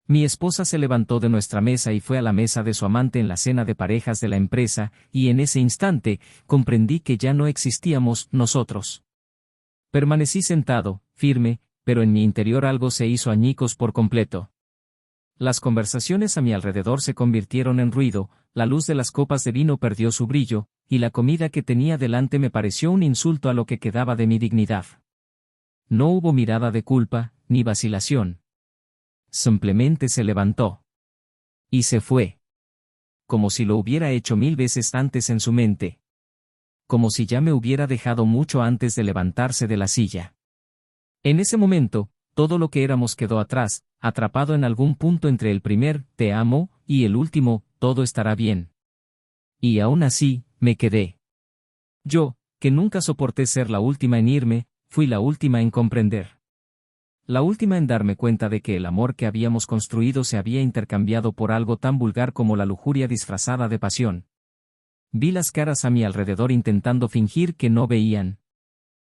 Mi esposa se levantó de nuestra mesa y fue a la mesa de su amante en la cena de parejas de la empresa, y en ese instante, comprendí que ya no existíamos nosotros. Permanecí sentado, firme, pero en mi interior algo se hizo añicos por completo. Las conversaciones a mi alrededor se convirtieron en ruido, la luz de las copas de vino perdió su brillo, y la comida que tenía delante me pareció un insulto a lo que quedaba de mi dignidad. No hubo mirada de culpa, ni vacilación. Simplemente se levantó. Y se fue. Como si lo hubiera hecho 1000 veces antes en su mente. Como si ya me hubiera dejado mucho antes de levantarse de la silla. En ese momento, todo lo que éramos quedó atrás, atrapado en algún punto entre el primer, te amo, y el último, todo estará bien. Y aún así, me quedé. Yo, que nunca soporté ser la última en irme, fui la última en comprender. La última en darme cuenta de que el amor que habíamos construido se había intercambiado por algo tan vulgar como la lujuria disfrazada de pasión. Vi las caras a mi alrededor intentando fingir que no veían.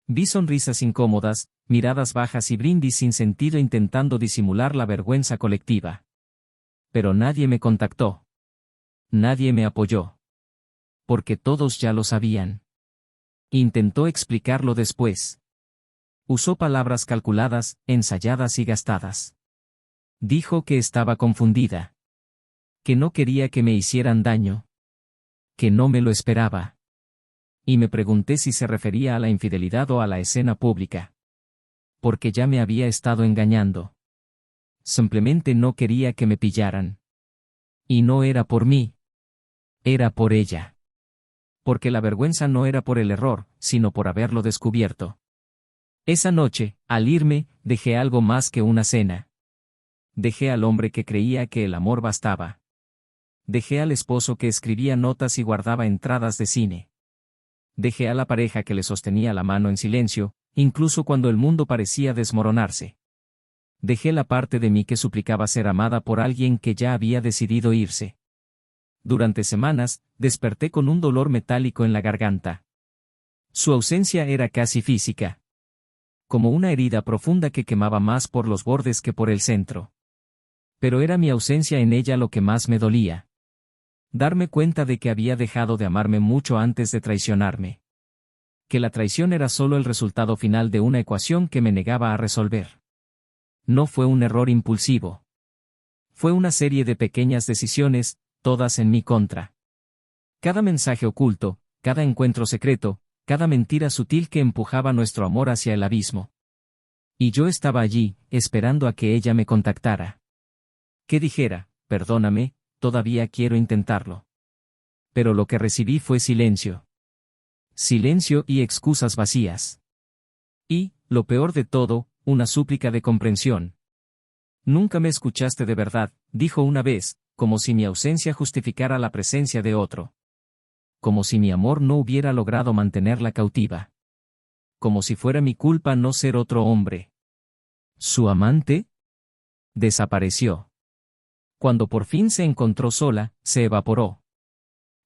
Vi sonrisas incómodas, miradas bajas y brindis sin sentido intentando disimular la vergüenza colectiva. Pero nadie me contactó. Nadie me apoyó. Porque todos ya lo sabían. Intentó explicarlo después. Usó palabras calculadas, ensayadas y gastadas. Dijo que estaba confundida. Que no quería que me hicieran daño. Que no me lo esperaba. Y me pregunté si se refería a la infidelidad o a la escena pública. Porque ya me había estado engañando. Simplemente no quería que me pillaran. Y no era por mí. Era por ella. Porque la vergüenza no era por el error, sino por haberlo descubierto. Esa noche, al irme, dejé algo más que una cena. Dejé al hombre que creía que el amor bastaba. Dejé al esposo que escribía notas y guardaba entradas de cine. Dejé a la pareja que le sostenía la mano en silencio, incluso cuando el mundo parecía desmoronarse. Dejé la parte de mí que suplicaba ser amada por alguien que ya había decidido irse. Durante semanas, desperté con un dolor metálico en la garganta. Su ausencia era casi física. Como una herida profunda que quemaba más por los bordes que por el centro. Pero era mi ausencia en ella lo que más me dolía. Darme cuenta de que había dejado de amarme mucho antes de traicionarme. Que la traición era solo el resultado final de una ecuación que me negaba a resolver. No fue un error impulsivo. Fue una serie de pequeñas decisiones, todas en mi contra. Cada mensaje oculto, cada encuentro secreto, cada mentira sutil que empujaba nuestro amor hacia el abismo. Y yo estaba allí, esperando a que ella me contactara. Que dijera, perdóname, todavía quiero intentarlo. Pero lo que recibí fue silencio. Silencio y excusas vacías. Y, lo peor de todo, una súplica de comprensión. Nunca me escuchaste de verdad, dijo una vez, como si mi ausencia justificara la presencia de otro. Como si mi amor no hubiera logrado mantenerla cautiva. Como si fuera mi culpa no ser otro hombre. ¿Su amante? Desapareció. Cuando por fin se encontró sola, se evaporó.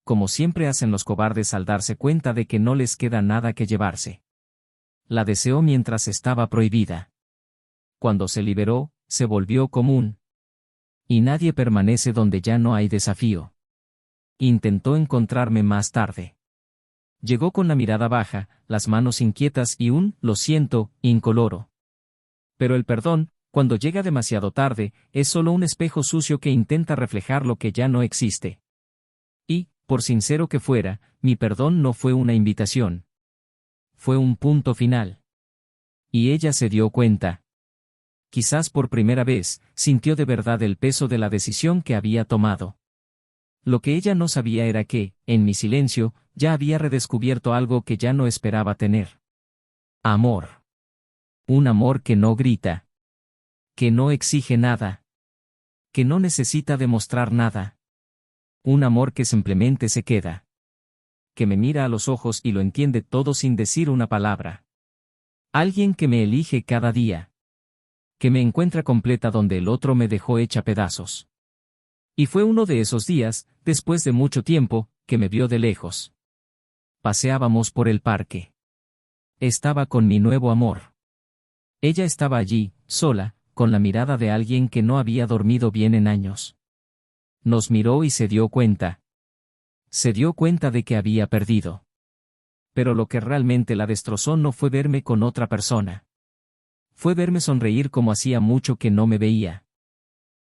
Como siempre hacen los cobardes al darse cuenta de que no les queda nada que llevarse. La deseó mientras estaba prohibida. Cuando se liberó, se volvió común. Y nadie permanece donde ya no hay desafío. Intentó encontrarme más tarde. Llegó con la mirada baja, las manos inquietas y un, lo siento, incoloro. Pero el perdón, cuando llega demasiado tarde, es solo un espejo sucio que intenta reflejar lo que ya no existe. Y, por sincero que fuera, mi perdón no fue una invitación. Fue un punto final. Y ella se dio cuenta. Quizás por primera vez, sintió de verdad el peso de la decisión que había tomado. Lo que ella no sabía era que, en mi silencio, ya había redescubierto algo que ya no esperaba tener. Amor. Un amor que no grita. Que no exige nada. Que no necesita demostrar nada. Un amor que simplemente se queda. Que me mira a los ojos y lo entiende todo sin decir una palabra. Alguien que me elige cada día. Que me encuentra completa donde el otro me dejó hecha pedazos. Y fue uno de esos días, después de mucho tiempo, que me vio de lejos. Paseábamos por el parque. Estaba con mi nuevo amor. Ella estaba allí, sola, con la mirada de alguien que no había dormido bien en años. Nos miró y se dio cuenta. Se dio cuenta de que había perdido. Pero lo que realmente la destrozó no fue verme con otra persona. Fue verme sonreír como hacía mucho que no me veía.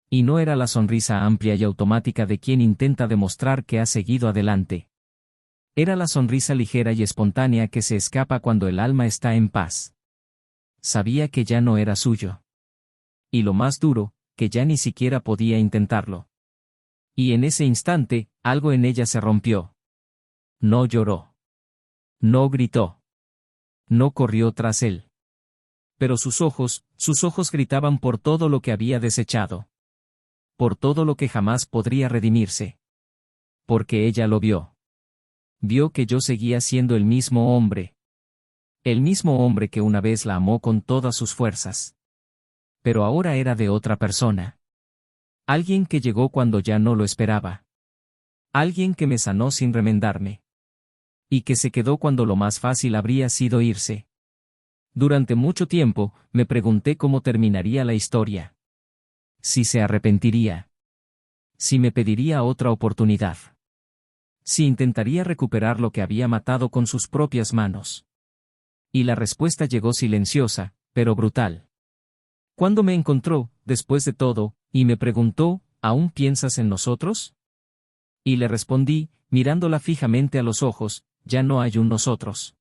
Y no era la sonrisa amplia y automática de quien intenta demostrar que ha seguido adelante. Era la sonrisa ligera y espontánea que se escapa cuando el alma está en paz. Sabía que ya no era suyo. Y lo más duro, que ya ni siquiera podía intentarlo. Y en ese instante, algo en ella se rompió. No lloró. No gritó. No corrió tras él. Pero sus ojos gritaban por todo lo que había desechado. Por todo lo que jamás podría redimirse. Porque ella lo vio. Vio que yo seguía siendo el mismo hombre. El mismo hombre que una vez la amó con todas sus fuerzas. Pero ahora era de otra persona. Alguien que llegó cuando ya no lo esperaba. Alguien que me sanó sin remendarme. Y que se quedó cuando lo más fácil habría sido irse. Durante mucho tiempo, me pregunté cómo terminaría la historia. Si se arrepentiría. Si me pediría otra oportunidad. Si intentaría recuperar lo que había matado con sus propias manos. Y la respuesta llegó silenciosa, pero brutal. Cuando me encontró, después de todo, y me preguntó, ¿aún piensas en nosotros? Y le respondí, mirándola fijamente a los ojos, ya no hay un nosotros.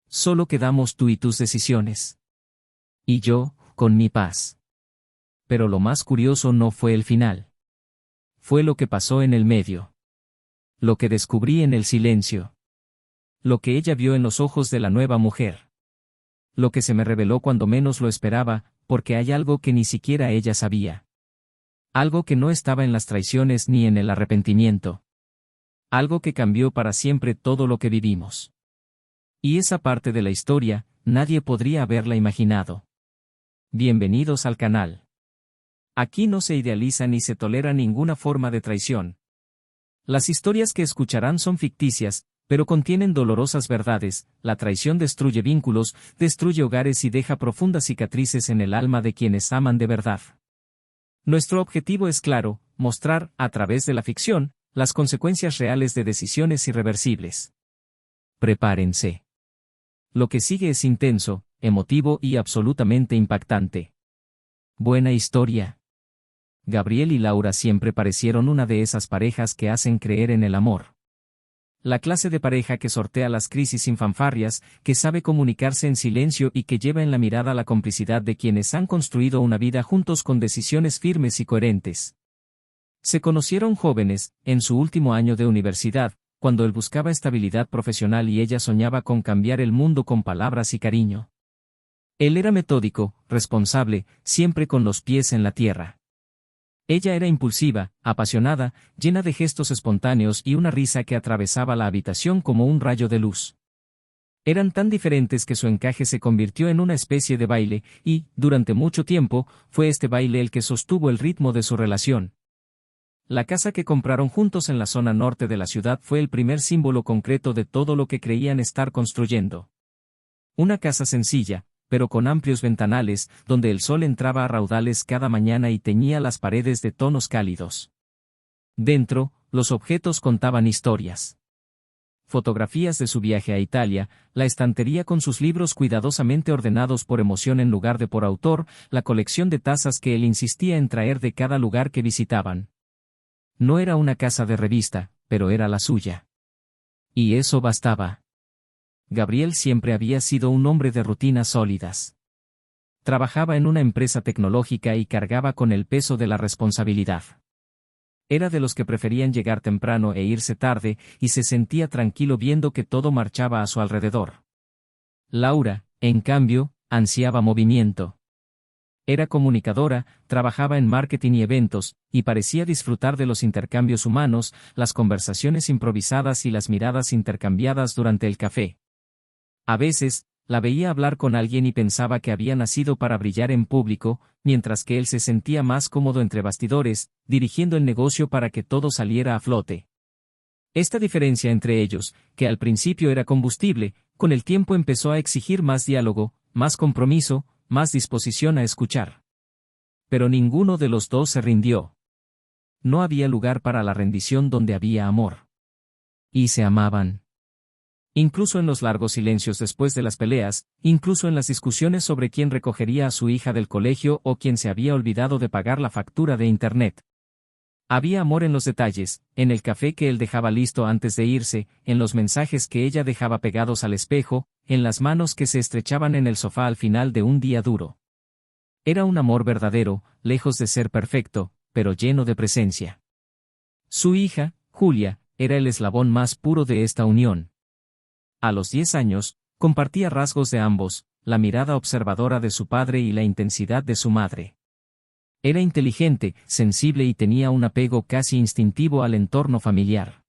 Solo quedamos tú y tus decisiones. Y yo, con mi paz. Pero lo más curioso no fue el final. Fue lo que pasó en el medio. Lo que descubrí en el silencio. Lo que ella vio en los ojos de la nueva mujer. Lo que se me reveló cuando menos lo esperaba, porque hay algo que ni siquiera ella sabía. Algo que no estaba en las traiciones ni en el arrepentimiento. Algo que cambió para siempre todo lo que vivimos. Y esa parte de la historia, nadie podría haberla imaginado. Bienvenidos al canal. Aquí no se idealiza ni se tolera ninguna forma de traición. Las historias que escucharán son ficticias, pero contienen dolorosas verdades. La traición destruye vínculos, destruye hogares y deja profundas cicatrices en el alma de quienes aman de verdad. Nuestro objetivo es claro, mostrar, a través de la ficción, las consecuencias reales de decisiones irreversibles. Prepárense. Lo que sigue es intenso, emotivo y absolutamente impactante. Buena historia. Gabriel y Laura siempre parecieron una de esas parejas que hacen creer en el amor. La clase de pareja que sortea las crisis sin fanfarrias, que sabe comunicarse en silencio y que lleva en la mirada la complicidad de quienes han construido una vida juntos con decisiones firmes y coherentes. Se conocieron jóvenes, en su último año de universidad, cuando él buscaba estabilidad profesional y ella soñaba con cambiar el mundo con palabras y cariño. Él era metódico, responsable, siempre con los pies en la tierra. Ella era impulsiva, apasionada, llena de gestos espontáneos y una risa que atravesaba la habitación como un rayo de luz. Eran tan diferentes que su encaje se convirtió en una especie de baile, y, durante mucho tiempo, fue este baile el que sostuvo el ritmo de su relación. La casa que compraron juntos en la zona norte de la ciudad fue el primer símbolo concreto de todo lo que creían estar construyendo. Una casa sencilla, pero con amplios ventanales, donde el sol entraba a raudales cada mañana y teñía las paredes de tonos cálidos. Dentro, los objetos contaban historias. Fotografías de su viaje a Italia, la estantería con sus libros cuidadosamente ordenados por emoción en lugar de por autor, la colección de tazas que él insistía en traer de cada lugar que visitaban. No era una casa de revista, pero era la suya. Y eso bastaba. Gabriel siempre había sido un hombre de rutinas sólidas. Trabajaba en una empresa tecnológica y cargaba con el peso de la responsabilidad. Era de los que preferían llegar temprano e irse tarde, y se sentía tranquilo viendo que todo marchaba a su alrededor. Laura, en cambio, ansiaba movimiento. Era comunicadora, trabajaba en marketing y eventos, y parecía disfrutar de los intercambios humanos, las conversaciones improvisadas y las miradas intercambiadas durante el café. A veces, la veía hablar con alguien y pensaba que había nacido para brillar en público, mientras que él se sentía más cómodo entre bastidores, dirigiendo el negocio para que todo saliera a flote. Esta diferencia entre ellos, que al principio era combustible, con el tiempo empezó a exigir más diálogo, más compromiso, más disposición a escuchar. Pero ninguno de los dos se rindió. No había lugar para la rendición donde había amor. Y se amaban. Incluso en los largos silencios después de las peleas, incluso en las discusiones sobre quién recogería a su hija del colegio o quién se había olvidado de pagar la factura de internet. Había amor en los detalles, en el café que él dejaba listo antes de irse, en los mensajes que ella dejaba pegados al espejo, en las manos que se estrechaban en el sofá al final de un día duro. Era un amor verdadero, lejos de ser perfecto, pero lleno de presencia. Su hija, Julia, era el eslabón más puro de esta unión. A los 10 años, compartía rasgos de ambos, la mirada observadora de su padre y la intensidad de su madre. Era inteligente, sensible y tenía un apego casi instintivo al entorno familiar.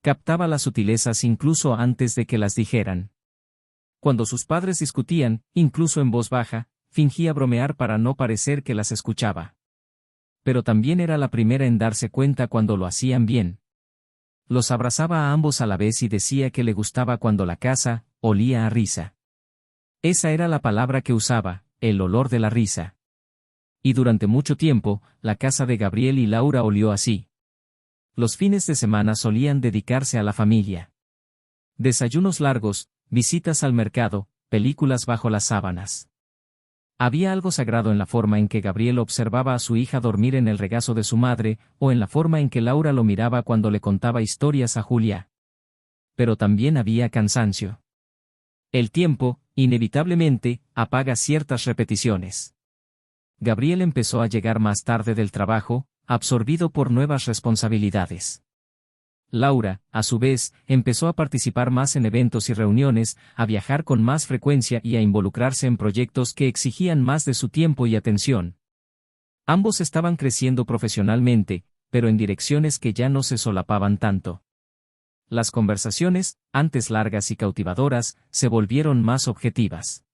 Captaba las sutilezas incluso antes de que las dijeran. Cuando sus padres discutían, incluso en voz baja, fingía bromear para no parecer que las escuchaba. Pero también era la primera en darse cuenta cuando lo hacían bien. Los abrazaba a ambos a la vez y decía que le gustaba cuando la casa olía a risa. Esa era la palabra que usaba, el olor de la risa. Y durante mucho tiempo, la casa de Gabriel y Laura olió así. Los fines de semana solían dedicarse a la familia. Desayunos largos, visitas al mercado, películas bajo las sábanas. Había algo sagrado en la forma en que Gabriel observaba a su hija dormir en el regazo de su madre, o en la forma en que Laura lo miraba cuando le contaba historias a Julia. Pero también había cansancio. El tiempo, inevitablemente, apaga ciertas repeticiones. Gabriel empezó a llegar más tarde del trabajo, absorbido por nuevas responsabilidades. Laura, a su vez, empezó a participar más en eventos y reuniones, a viajar con más frecuencia y a involucrarse en proyectos que exigían más de su tiempo y atención. Ambos estaban creciendo profesionalmente, pero en direcciones que ya no se solapaban tanto. Las conversaciones, antes largas y cautivadoras, se volvieron más objetivas.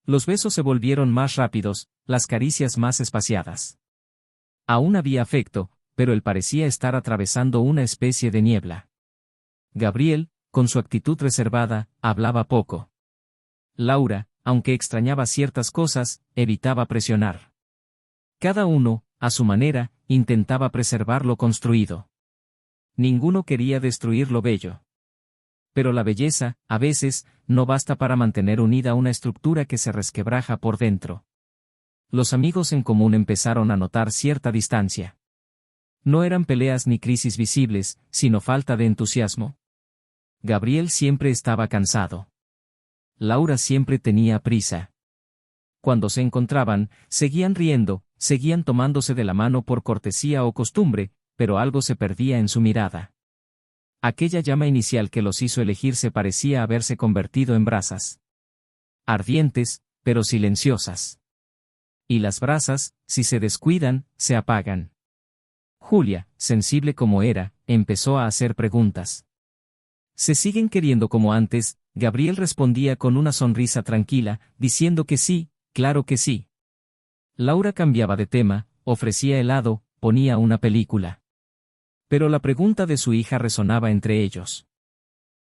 Los besos se volvieron más rápidos, las caricias más espaciadas. Aún había afecto, pero él parecía estar atravesando una especie de niebla. Gabriel, con su actitud reservada, hablaba poco. Laura, aunque extrañaba ciertas cosas, evitaba presionar. Cada uno, a su manera, intentaba preservar lo construido. Ninguno quería destruir lo bello. Pero la belleza, a veces, no basta para mantener unida una estructura que se resquebraja por dentro. Los amigos en común empezaron a notar cierta distancia. No eran peleas ni crisis visibles, sino falta de entusiasmo. Gabriel siempre estaba cansado. Laura siempre tenía prisa. Cuando se encontraban, seguían riendo, seguían tomándose de la mano por cortesía o costumbre, pero algo se perdía en su mirada. Aquella llama inicial que los hizo elegirse parecía haberse convertido en brasas. Ardientes, pero silenciosas. Y las brasas, si se descuidan, se apagan. Julia, sensible como era, empezó a hacer preguntas. ¿Se siguen queriendo como antes? Gabriel respondía con una sonrisa tranquila, diciendo que sí, claro que sí. Laura cambiaba de tema, ofrecía helado, ponía una película. Pero la pregunta de su hija resonaba entre ellos.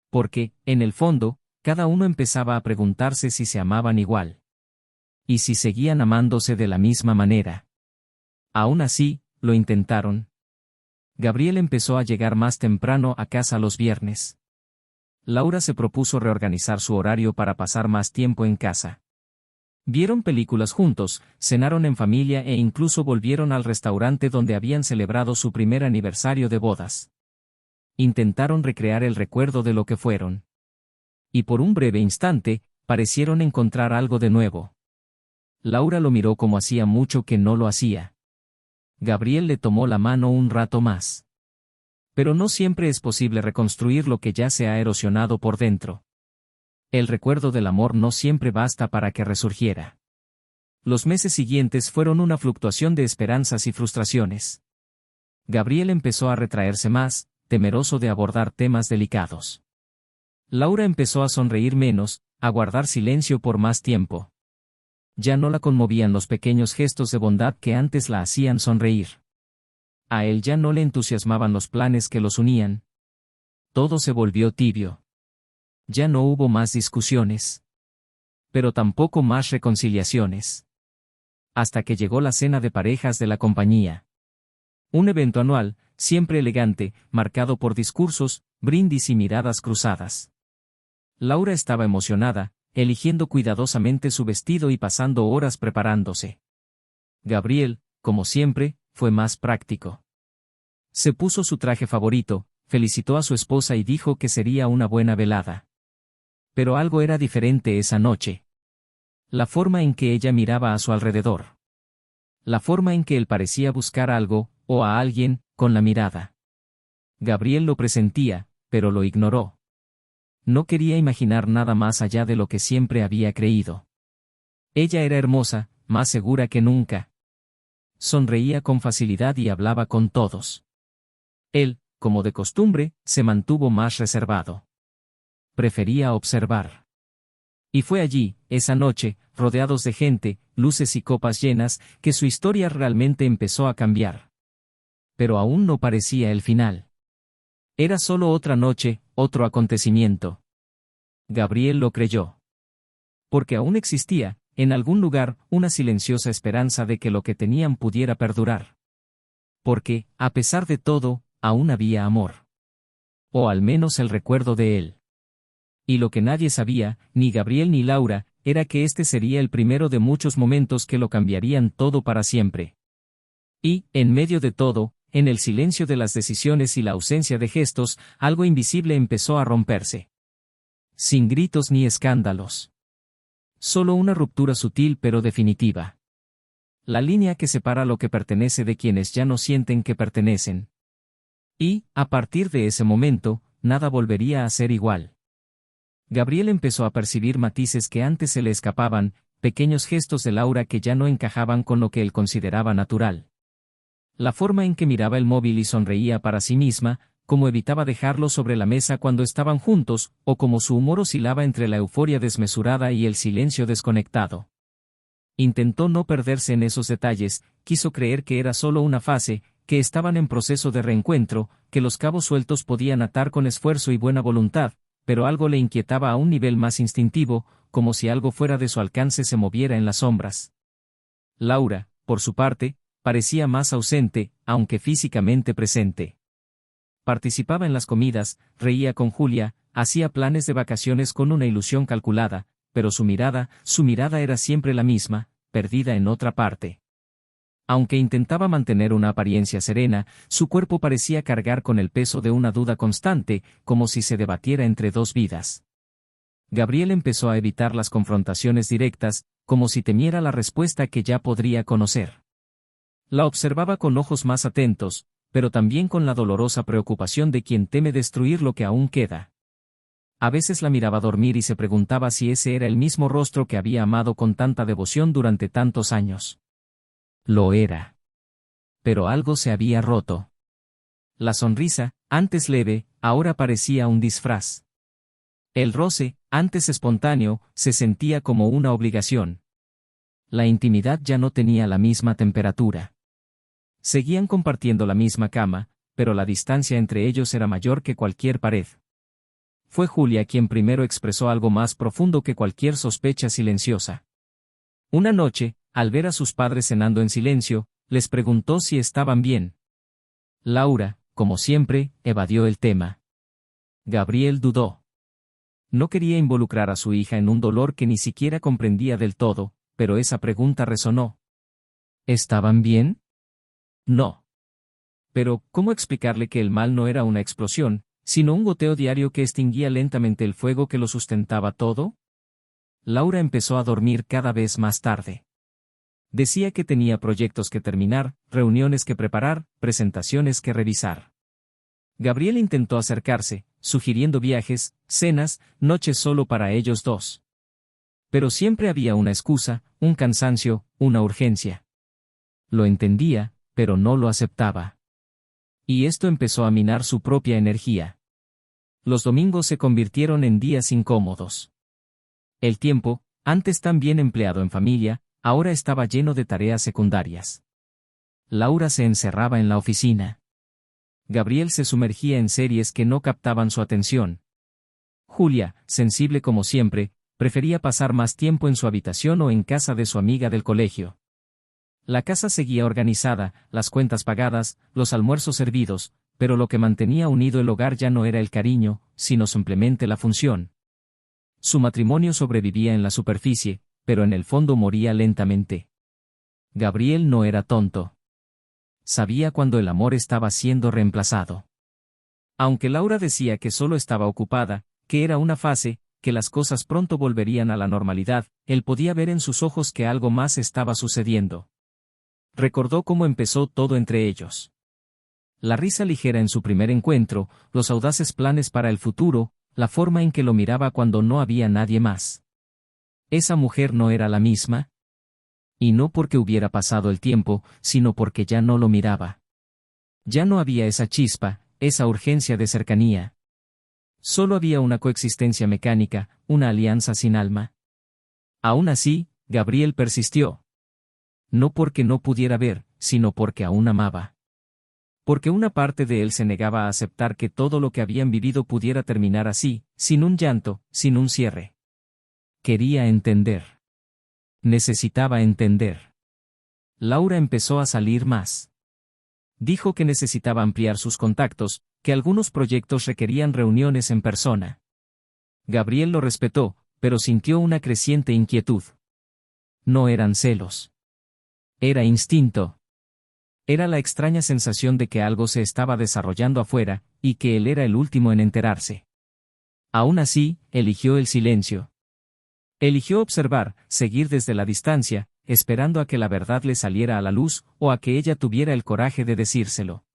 Porque, en el fondo, cada uno empezaba a preguntarse si se amaban igual. Y si seguían amándose de la misma manera. Aún así, lo intentaron. Gabriel empezó a llegar más temprano a casa los viernes. Laura se propuso reorganizar su horario para pasar más tiempo en casa. Vieron películas juntos, cenaron en familia e incluso volvieron al restaurante donde habían celebrado su primer aniversario de bodas. Intentaron recrear el recuerdo de lo que fueron. Y por un breve instante, parecieron encontrar algo de nuevo. Laura lo miró como hacía mucho que no lo hacía. Gabriel le tomó la mano un rato más. Pero no siempre es posible reconstruir lo que ya se ha erosionado por dentro. El recuerdo del amor no siempre basta para que resurgiera. Los meses siguientes fueron una fluctuación de esperanzas y frustraciones. Gabriel empezó a retraerse más, temeroso de abordar temas delicados. Laura empezó a sonreír menos, a guardar silencio por más tiempo. Ya no la conmovían los pequeños gestos de bondad que antes la hacían sonreír. A él ya no le entusiasmaban los planes que los unían. Todo se volvió tibio. Ya no hubo más discusiones. Pero tampoco más reconciliaciones. hasta que llegó la cena de parejas de la compañía. Un evento anual, siempre elegante, marcado por discursos, brindis y miradas cruzadas. Laura estaba emocionada, eligiendo cuidadosamente su vestido y pasando horas preparándose. Gabriel, como siempre, fue más práctico. Se puso su traje favorito, felicitó a su esposa y dijo que sería una buena velada. Pero algo era diferente esa noche. La forma en que ella miraba a su alrededor. La forma en que él parecía buscar algo, o a alguien, con la mirada. Gabriel lo presentía, pero lo ignoró. No quería imaginar nada más allá de lo que siempre había creído. Ella era hermosa, más segura que nunca. Sonreía con facilidad y hablaba con todos. Él, como de costumbre, se mantuvo más reservado. Prefería observar. Y fue allí, esa noche, rodeados de gente, luces y copas llenas, que su historia realmente empezó a cambiar. Pero aún no parecía el final. Era solo otra noche, otro acontecimiento. Gabriel lo creyó. Porque aún existía, en algún lugar, una silenciosa esperanza de que lo que tenían pudiera perdurar. Porque, a pesar de todo, aún había amor. O al menos el recuerdo de él. Y lo que nadie sabía, ni Gabriel ni Laura, era que este sería el primero de muchos momentos que lo cambiarían todo para siempre. Y, en medio de todo, en el silencio de las decisiones y la ausencia de gestos, algo invisible empezó a romperse. Sin gritos ni escándalos. Solo una ruptura sutil pero definitiva. La línea que separa lo que pertenece de quienes ya no sienten que pertenecen. Y, a partir de ese momento, nada volvería a ser igual. Gabriel empezó a percibir matices que antes se le escapaban, pequeños gestos de Laura que ya no encajaban con lo que él consideraba natural. La forma en que miraba el móvil y sonreía para sí misma, como evitaba dejarlo sobre la mesa cuando estaban juntos, o como su humor oscilaba entre la euforia desmesurada y el silencio desconectado. Intentó no perderse en esos detalles, quiso creer que era solo una fase, que estaban en proceso de reencuentro, que los cabos sueltos podían atar con esfuerzo y buena voluntad, pero algo le inquietaba a un nivel más instintivo, como si algo fuera de su alcance se moviera en las sombras. Laura, por su parte, parecía más ausente, aunque físicamente presente. Participaba en las comidas, reía con Julia, hacía planes de vacaciones con una ilusión calculada, pero su mirada era siempre la misma, perdida en otra parte. Aunque intentaba mantener una apariencia serena, su cuerpo parecía cargar con el peso de una duda constante, como si se debatiera entre dos vidas. Gabriel empezó a evitar las confrontaciones directas, como si temiera la respuesta que ya podría conocer. La observaba con ojos más atentos, pero también con la dolorosa preocupación de quien teme destruir lo que aún queda. A veces la miraba dormir y se preguntaba si ese era el mismo rostro que había amado con tanta devoción durante tantos años. Lo era. Pero algo se había roto. La sonrisa, antes leve, ahora parecía un disfraz. El roce, antes espontáneo, se sentía como una obligación. La intimidad ya no tenía la misma temperatura. Seguían compartiendo la misma cama, pero la distancia entre ellos era mayor que cualquier pared. Fue Julia quien primero expresó algo más profundo que cualquier sospecha silenciosa. Una noche, al ver a sus padres cenando en silencio, les preguntó si estaban bien. Laura, como siempre, evadió el tema. Gabriel dudó. No quería involucrar a su hija en un dolor que ni siquiera comprendía del todo, pero esa pregunta resonó. ¿Estaban bien? No. Pero, ¿cómo explicarle que el mal no era una explosión, sino un goteo diario que extinguía lentamente el fuego que lo sustentaba todo? Laura empezó a dormir cada vez más tarde. Decía que tenía proyectos que terminar, reuniones que preparar, presentaciones que revisar. Gabriel intentó acercarse, sugiriendo viajes, cenas, noches solo para ellos dos. Pero siempre había una excusa, un cansancio, una urgencia. Lo entendía, pero no lo aceptaba. Y esto empezó a minar su propia energía. Los domingos se convirtieron en días incómodos. El tiempo, antes tan bien empleado en familia, ahora estaba lleno de tareas secundarias. Laura se encerraba en la oficina. Gabriel se sumergía en series que no captaban su atención. Julia, sensible como siempre, prefería pasar más tiempo en su habitación o en casa de su amiga del colegio. La casa seguía organizada, las cuentas pagadas, los almuerzos servidos, pero lo que mantenía unido el hogar ya no era el cariño, sino simplemente la función. Su matrimonio sobrevivía en la superficie, pero en el fondo moría lentamente. Gabriel no era tonto. Sabía cuando el amor estaba siendo reemplazado. Aunque Laura decía que solo estaba ocupada, que era una fase, que las cosas pronto volverían a la normalidad, él podía ver en sus ojos que algo más estaba sucediendo. Recordó cómo empezó todo entre ellos. La risa ligera en su primer encuentro, los audaces planes para el futuro, la forma en que lo miraba cuando no había nadie más. ¿Esa mujer no era la misma? Y no porque hubiera pasado el tiempo, sino porque ya no lo miraba. Ya no había esa chispa, esa urgencia de cercanía. Solo había una coexistencia mecánica, una alianza sin alma. Aún así, Gabriel persistió. No porque no pudiera ver, sino porque aún amaba. Porque una parte de él se negaba a aceptar que todo lo que habían vivido pudiera terminar así, sin un llanto, sin un cierre. Quería entender. Necesitaba entender. Laura empezó a salir más. Dijo que necesitaba ampliar sus contactos, que algunos proyectos requerían reuniones en persona. Gabriel lo respetó, pero sintió una creciente inquietud. No eran celos. Era instinto. Era la extraña sensación de que algo se estaba desarrollando afuera, y que él era el último en enterarse. Aún así, eligió el silencio. Eligió observar, seguir desde la distancia, esperando a que la verdad le saliera a la luz, o a que ella tuviera el coraje de decírselo.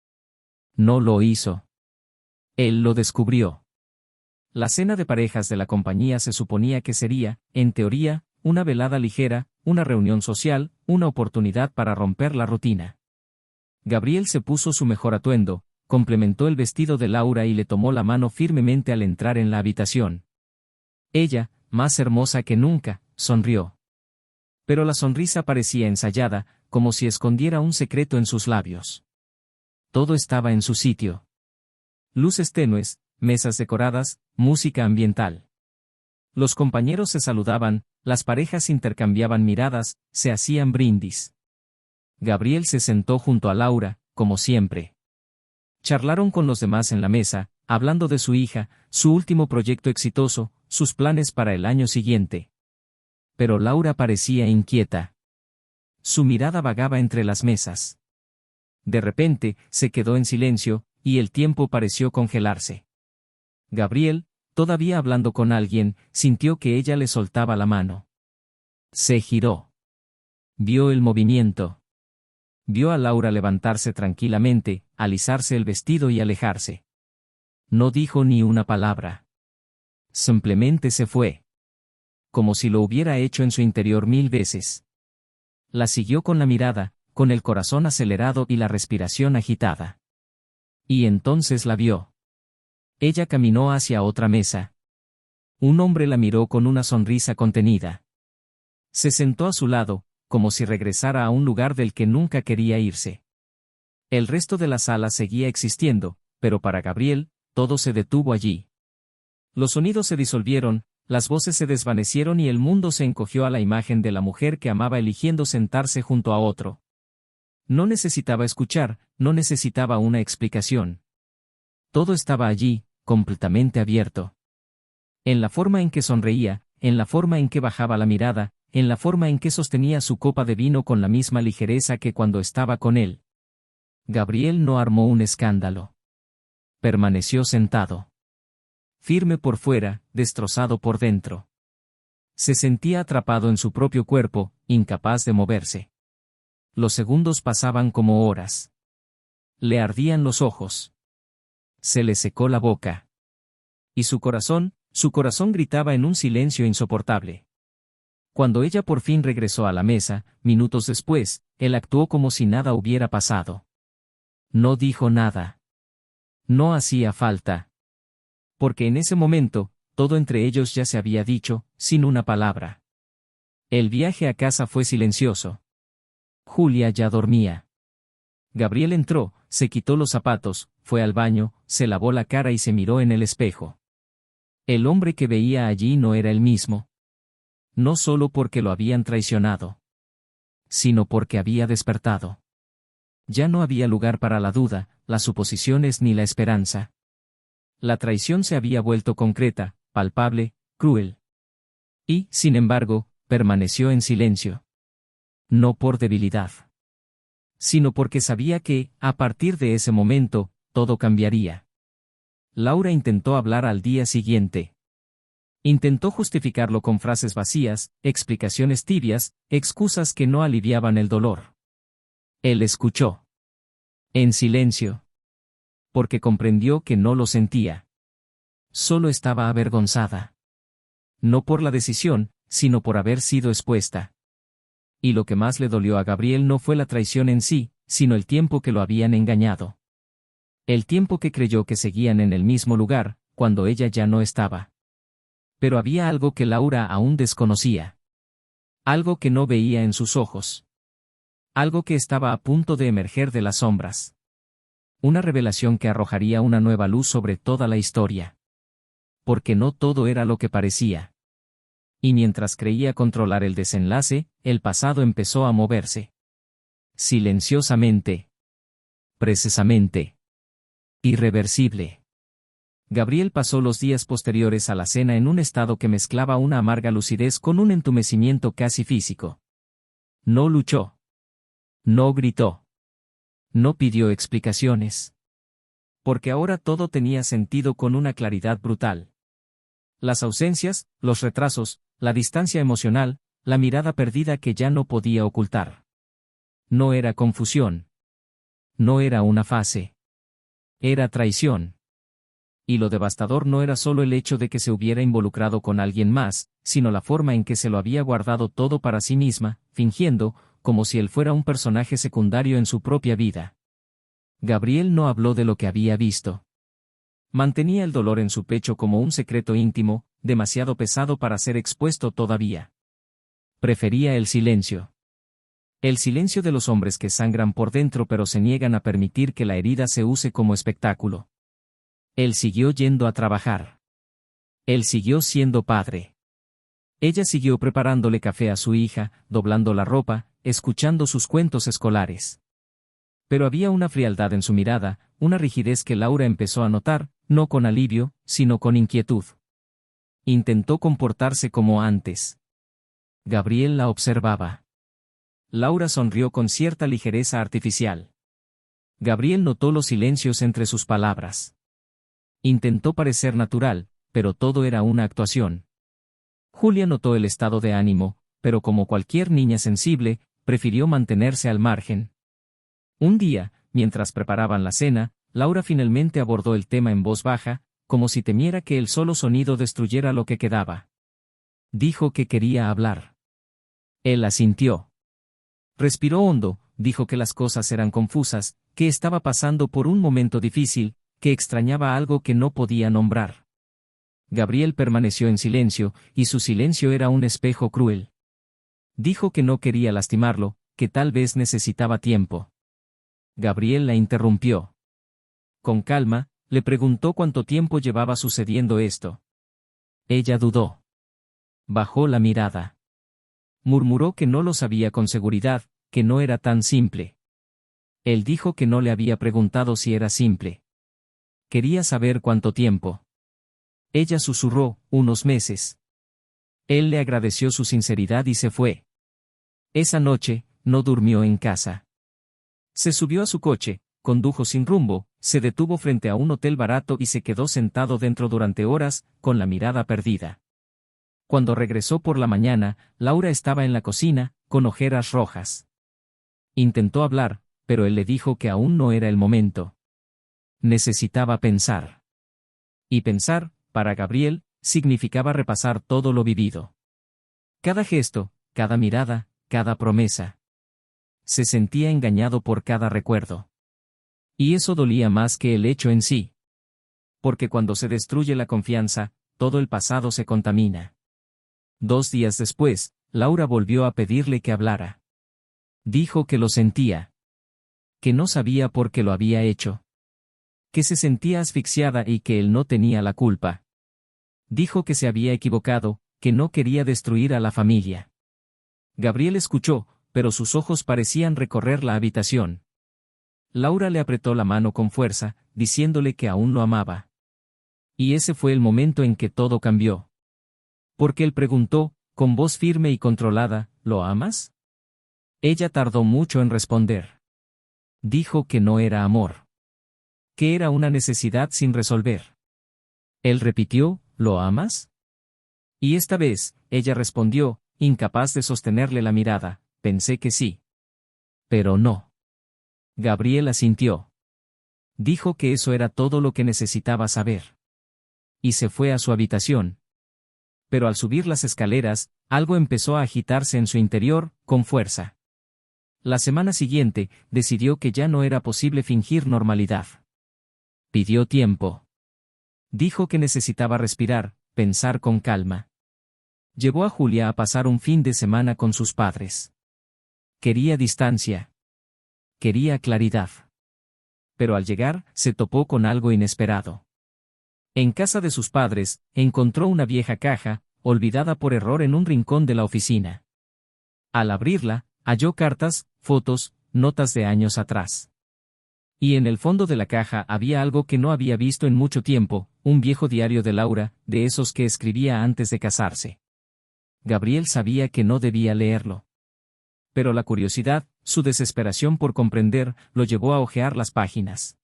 No lo hizo. Él lo descubrió. La cena de parejas de la compañía se suponía que sería, en teoría, una velada ligera, una reunión social, una oportunidad para romper la rutina. Gabriel se puso su mejor atuendo, complementó el vestido de Laura y le tomó la mano firmemente al entrar en la habitación. Ella, más hermosa que nunca, sonrió. Pero la sonrisa parecía ensayada, como si escondiera un secreto en sus labios. Todo estaba en su sitio. Luces tenues, mesas decoradas, música ambiental. Los compañeros se saludaban, las parejas intercambiaban miradas, se hacían brindis. Gabriel se sentó junto a Laura, como siempre. Charlaron con los demás en la mesa, hablando de su hija, su último proyecto exitoso, sus planes para el año siguiente. Pero Laura parecía inquieta. Su mirada vagaba entre las mesas. De repente, se quedó en silencio, y el tiempo pareció congelarse. Gabriel, todavía hablando con alguien, sintió que ella le soltaba la mano. Se giró. Vio el movimiento. Vio a Laura levantarse tranquilamente, alisarse el vestido y alejarse. No dijo ni una palabra. Simplemente se fue. Como si lo hubiera hecho en su interior 1000 veces. La siguió con la mirada, con el corazón acelerado y la respiración agitada. Y entonces la vio. Ella caminó hacia otra mesa. Un hombre la miró con una sonrisa contenida. Se sentó a su lado, como si regresara a un lugar del que nunca quería irse. El resto de la sala seguía existiendo, pero para Gabriel, todo se detuvo allí. Los sonidos se disolvieron, las voces se desvanecieron y el mundo se encogió a la imagen de la mujer que amaba eligiendo sentarse junto a otro. No necesitaba escuchar, no necesitaba una explicación. Todo estaba allí, completamente abierto. En la forma en que sonreía, en la forma en que bajaba la mirada, en la forma en que sostenía su copa de vino con la misma ligereza que cuando estaba con él. Gabriel no armó un escándalo. Permaneció sentado. Firme por fuera, destrozado por dentro. Se sentía atrapado en su propio cuerpo, incapaz de moverse. Los segundos pasaban como horas. Le ardían los ojos. Se le secó la boca. Y su corazón gritaba en un silencio insoportable. Cuando ella por fin regresó a la mesa, minutos después, él actuó como si nada hubiera pasado. No dijo nada. No hacía falta. Porque en ese momento, todo entre ellos ya se había dicho, sin una palabra. El viaje a casa fue silencioso. Julia ya dormía. Gabriel entró, se quitó los zapatos, fue al baño, se lavó la cara y se miró en el espejo. El hombre que veía allí no era el mismo. No solo porque lo habían traicionado, sino porque había despertado. Ya no había lugar para la duda, las suposiciones ni la esperanza. La traición se había vuelto concreta, palpable, cruel. Y, sin embargo, permaneció en silencio. No por debilidad, sino porque sabía que, a partir de ese momento, todo cambiaría. Laura intentó hablar al día siguiente. Intentó justificarlo con frases vacías, explicaciones tibias, excusas que no aliviaban el dolor. Él escuchó. En silencio. Porque comprendió que no lo sentía. Solo estaba avergonzada. No por la decisión, sino por haber sido expuesta. Y lo que más le dolió a Gabriel no fue la traición en sí, sino el tiempo que lo habían engañado. El tiempo que creyó que seguían en el mismo lugar, cuando ella ya no estaba. Pero había algo que Laura aún desconocía. Algo que no veía en sus ojos. Algo que estaba a punto de emerger de las sombras. Una revelación que arrojaría una nueva luz sobre toda la historia. Porque no todo era lo que parecía. Y mientras creía controlar el desenlace, el pasado empezó a moverse. Silenciosamente. Precisamente. Irreversible. Gabriel pasó los días posteriores a la cena en un estado que mezclaba una amarga lucidez con un entumecimiento casi físico. No luchó. No gritó. No pidió explicaciones. Porque ahora todo tenía sentido con una claridad brutal. Las ausencias, los retrasos, la distancia emocional, la mirada perdida que ya no podía ocultar. No era confusión. No era una fase. Era traición. Y lo devastador no era solo el hecho de que se hubiera involucrado con alguien más, sino la forma en que se lo había guardado todo para sí misma, fingiendo, como si él fuera un personaje secundario en su propia vida. Gabriel no habló de lo que había visto. Mantenía el dolor en su pecho como un secreto íntimo, demasiado pesado para ser expuesto todavía. Prefería el silencio. El silencio de los hombres que sangran por dentro pero se niegan a permitir que la herida se use como espectáculo. Él siguió yendo a trabajar. Él siguió siendo padre. Ella siguió preparándole café a su hija, doblando la ropa, escuchando sus cuentos escolares. Pero había una frialdad en su mirada, una rigidez que Laura empezó a notar, no con alivio, sino con inquietud. Intentó comportarse como antes. Gabriel la observaba. Laura sonrió con cierta ligereza artificial. Gabriel notó los silencios entre sus palabras. Intentó parecer natural, pero todo era una actuación. Julia notó el estado de ánimo, pero como cualquier niña sensible, prefirió mantenerse al margen. Un día, mientras preparaban la cena, Laura finalmente abordó el tema en voz baja, como si temiera que el solo sonido destruyera lo que quedaba. Dijo que quería hablar. Él asintió. Respiró hondo, dijo que las cosas eran confusas, que estaba pasando por un momento difícil, que extrañaba algo que no podía nombrar. Gabriel permaneció en silencio, y su silencio era un espejo cruel. Dijo que no quería lastimarlo, que tal vez necesitaba tiempo. Gabriel la interrumpió. Con calma, le preguntó cuánto tiempo llevaba sucediendo esto. Ella dudó. Bajó la mirada. Murmuró que no lo sabía con seguridad, que no era tan simple. Él dijo que no le había preguntado si era simple. Quería saber cuánto tiempo. Ella susurró, unos meses. Él le agradeció su sinceridad y se fue. Esa noche, no durmió en casa. Se subió a su coche, condujo sin rumbo, se detuvo frente a un hotel barato y se quedó sentado dentro durante horas, con la mirada perdida. Cuando regresó por la mañana, Laura estaba en la cocina, con ojeras rojas. Intentó hablar, pero él le dijo que aún no era el momento. Necesitaba pensar. Y pensar, para Gabriel, significaba repasar todo lo vivido. Cada gesto, cada mirada, cada promesa. Se sentía engañado por cada recuerdo. Y eso dolía más que el hecho en sí. Porque cuando se destruye la confianza, todo el pasado se contamina. 2 días después, Laura volvió a pedirle que hablara. Dijo que lo sentía. Que no sabía por qué lo había hecho. Que se sentía asfixiada y que él no tenía la culpa. Dijo que se había equivocado, que no quería destruir a la familia. Gabriel escuchó, pero sus ojos parecían recorrer la habitación. Laura le apretó la mano con fuerza, diciéndole que aún lo amaba. Y ese fue el momento en que todo cambió. Porque él preguntó, con voz firme y controlada, ¿lo amas? Ella tardó mucho en responder. Dijo que no era amor. Que era una necesidad sin resolver. Él repitió, ¿lo amas? Y esta vez, ella respondió, incapaz de sostenerle la mirada, pensé que sí. Pero no. Gabriel asintió. Dijo que eso era todo lo que necesitaba saber. Y se fue a su habitación. Pero al subir las escaleras, algo empezó a agitarse en su interior, con fuerza. La semana siguiente, decidió que ya no era posible fingir normalidad. Pidió tiempo. Dijo que necesitaba respirar, pensar con calma. Llevó a Julia a pasar un fin de semana con sus padres. Quería distancia. Quería claridad. Pero al llegar, se topó con algo inesperado. En casa de sus padres, encontró una vieja caja, olvidada por error en un rincón de la oficina. Al abrirla, halló cartas, fotos, notas de años atrás. Y en el fondo de la caja había algo que no había visto en mucho tiempo, un viejo diario de Laura, de esos que escribía antes de casarse. Gabriel sabía que no debía leerlo. Pero la curiosidad, su desesperación por comprender, lo llevó a hojear las páginas.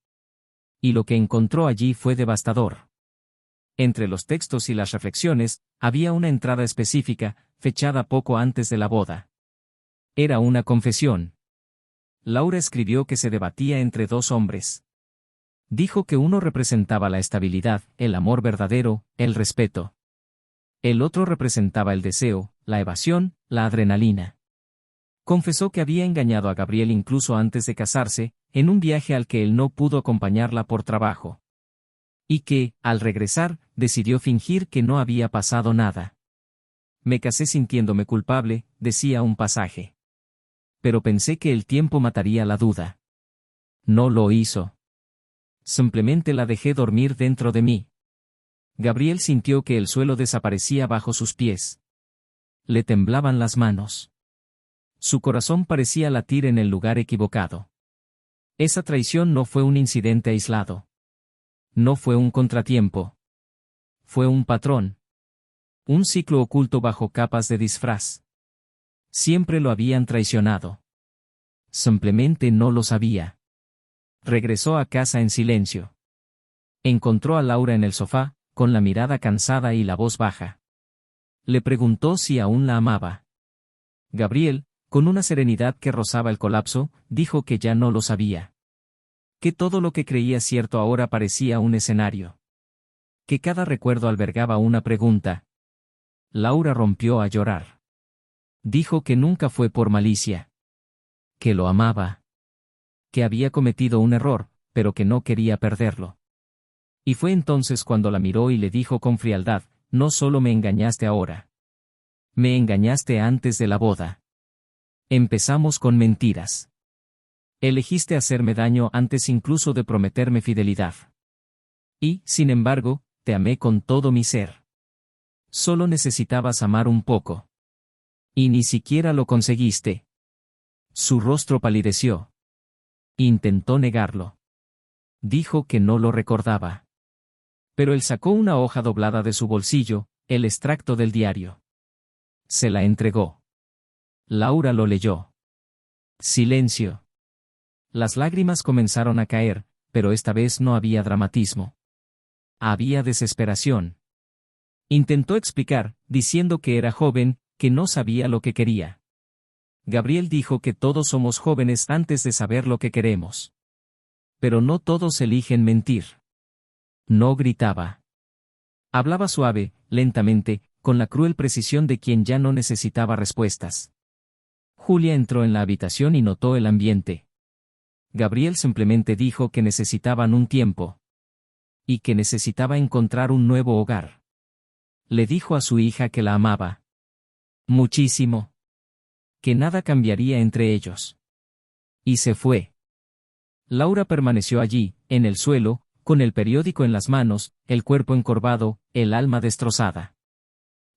Y lo que encontró allí fue devastador. Entre los textos y las reflexiones, había una entrada específica, fechada poco antes de la boda. Era una confesión. Laura escribió que se debatía entre dos hombres. Dijo que uno representaba la estabilidad, el amor verdadero, el respeto. El otro representaba el deseo, la evasión, la adrenalina. Confesó que había engañado a Gabriel incluso antes de casarse, en un viaje al que él no pudo acompañarla por trabajo. Y que, al regresar, decidió fingir que no había pasado nada. Me casé sintiéndome culpable, decía un pasaje. Pero pensé que el tiempo mataría la duda. No lo hizo. Simplemente la dejé dormir dentro de mí. Gabriel sintió que el suelo desaparecía bajo sus pies. Le temblaban las manos. Su corazón parecía latir en el lugar equivocado. Esa traición no fue un incidente aislado. No fue un contratiempo. Fue un patrón. Un ciclo oculto bajo capas de disfraz. Siempre lo habían traicionado. Simplemente no lo sabía. Regresó a casa en silencio. Encontró a Laura en el sofá, con la mirada cansada y la voz baja. Le preguntó si aún la amaba. Gabriel, con una serenidad que rozaba el colapso, dijo que ya no lo sabía. Que todo lo que creía cierto ahora parecía un escenario. Que cada recuerdo albergaba una pregunta. Laura rompió a llorar. Dijo que nunca fue por malicia. Que lo amaba. Que había cometido un error, pero que no quería perderlo. Y fue entonces cuando la miró y le dijo con frialdad, no solo me engañaste ahora. Me engañaste antes de la boda. Empezamos con mentiras. Elegiste hacerme daño antes incluso de prometerme fidelidad. Y, sin embargo, te amé con todo mi ser. Solo necesitabas amar un poco. Y ni siquiera lo conseguiste. Su rostro palideció. Intentó negarlo. Dijo que no lo recordaba. Pero él sacó una hoja doblada de su bolsillo, el extracto del diario. Se la entregó. Laura lo leyó. Silencio. Las lágrimas comenzaron a caer, pero esta vez no había dramatismo. Había desesperación. Intentó explicar, diciendo que era joven, que no sabía lo que quería. Gabriel dijo que todos somos jóvenes antes de saber lo que queremos. Pero no todos eligen mentir. No gritaba. Hablaba suave, lentamente, con la cruel precisión de quien ya no necesitaba respuestas. Julia entró en la habitación y notó el ambiente. Gabriel simplemente dijo que necesitaban un tiempo. Y que necesitaba encontrar un nuevo hogar. Le dijo a su hija que la amaba. Muchísimo. Que nada cambiaría entre ellos. Y se fue. Laura permaneció allí, en el suelo, con el periódico en las manos, el cuerpo encorvado, el alma destrozada.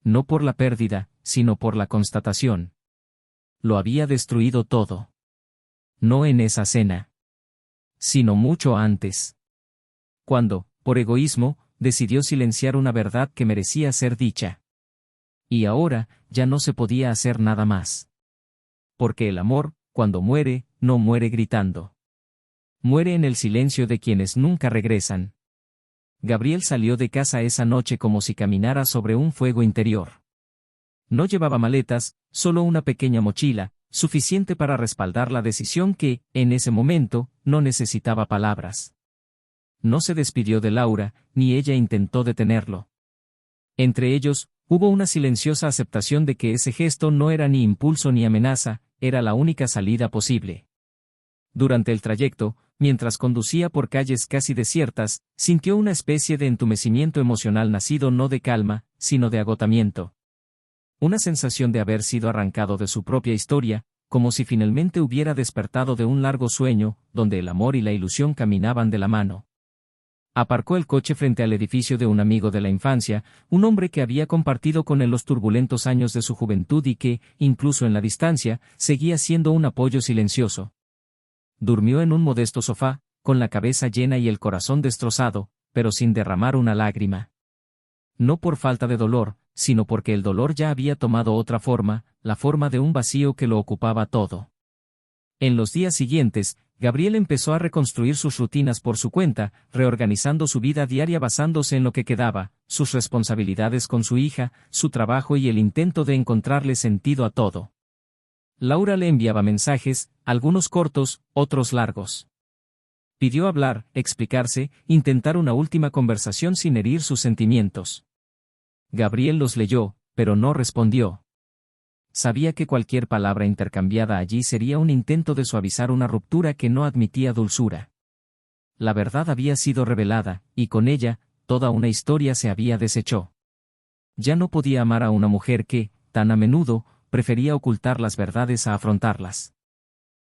No por la pérdida, sino por la constatación. lo había destruido todo. No en esa cena, sino mucho antes. Cuando, por egoísmo, decidió silenciar una verdad que merecía ser dicha. Y ahora, ya no se podía hacer nada más. Porque el amor, cuando muere, no muere gritando. Muere en el silencio de quienes nunca regresan. Gabriel salió de casa esa noche como si caminara sobre un fuego interior. No llevaba maletas, solo una pequeña mochila, suficiente para respaldar la decisión que, en ese momento, no necesitaba palabras. No se despidió de Laura, ni ella intentó detenerlo. Entre ellos, hubo una silenciosa aceptación de que ese gesto no era ni impulso ni amenaza, era la única salida posible. Durante el trayecto, mientras conducía por calles casi desiertas, sintió una especie de entumecimiento emocional nacido no de calma, sino de agotamiento. Una sensación de haber sido arrancado de su propia historia, como si finalmente hubiera despertado de un largo sueño, donde el amor y la ilusión caminaban de la mano. Aparcó el coche frente al edificio de un amigo de la infancia, un hombre que había compartido con él los turbulentos años de su juventud y que, incluso en la distancia, seguía siendo un apoyo silencioso. Durmió en un modesto sofá, con la cabeza llena y el corazón destrozado, pero sin derramar una lágrima. No por falta de dolor, sino porque el dolor ya había tomado otra forma, la forma de un vacío que lo ocupaba todo. En los días siguientes, Gabriel empezó a reconstruir sus rutinas por su cuenta, reorganizando su vida diaria basándose en lo que quedaba, sus responsabilidades con su hija, su trabajo y el intento de encontrarle sentido a todo. Laura le enviaba mensajes, algunos cortos, otros largos. Pidió hablar, explicarse, intentar una última conversación sin herir sus sentimientos. Gabriel los leyó, pero no respondió. Sabía que cualquier palabra intercambiada allí sería un intento de suavizar una ruptura que no admitía dulzura. La verdad había sido revelada, y con ella, toda una historia se había deshecho. Ya no podía amar a una mujer que, tan a menudo, prefería ocultar las verdades a afrontarlas.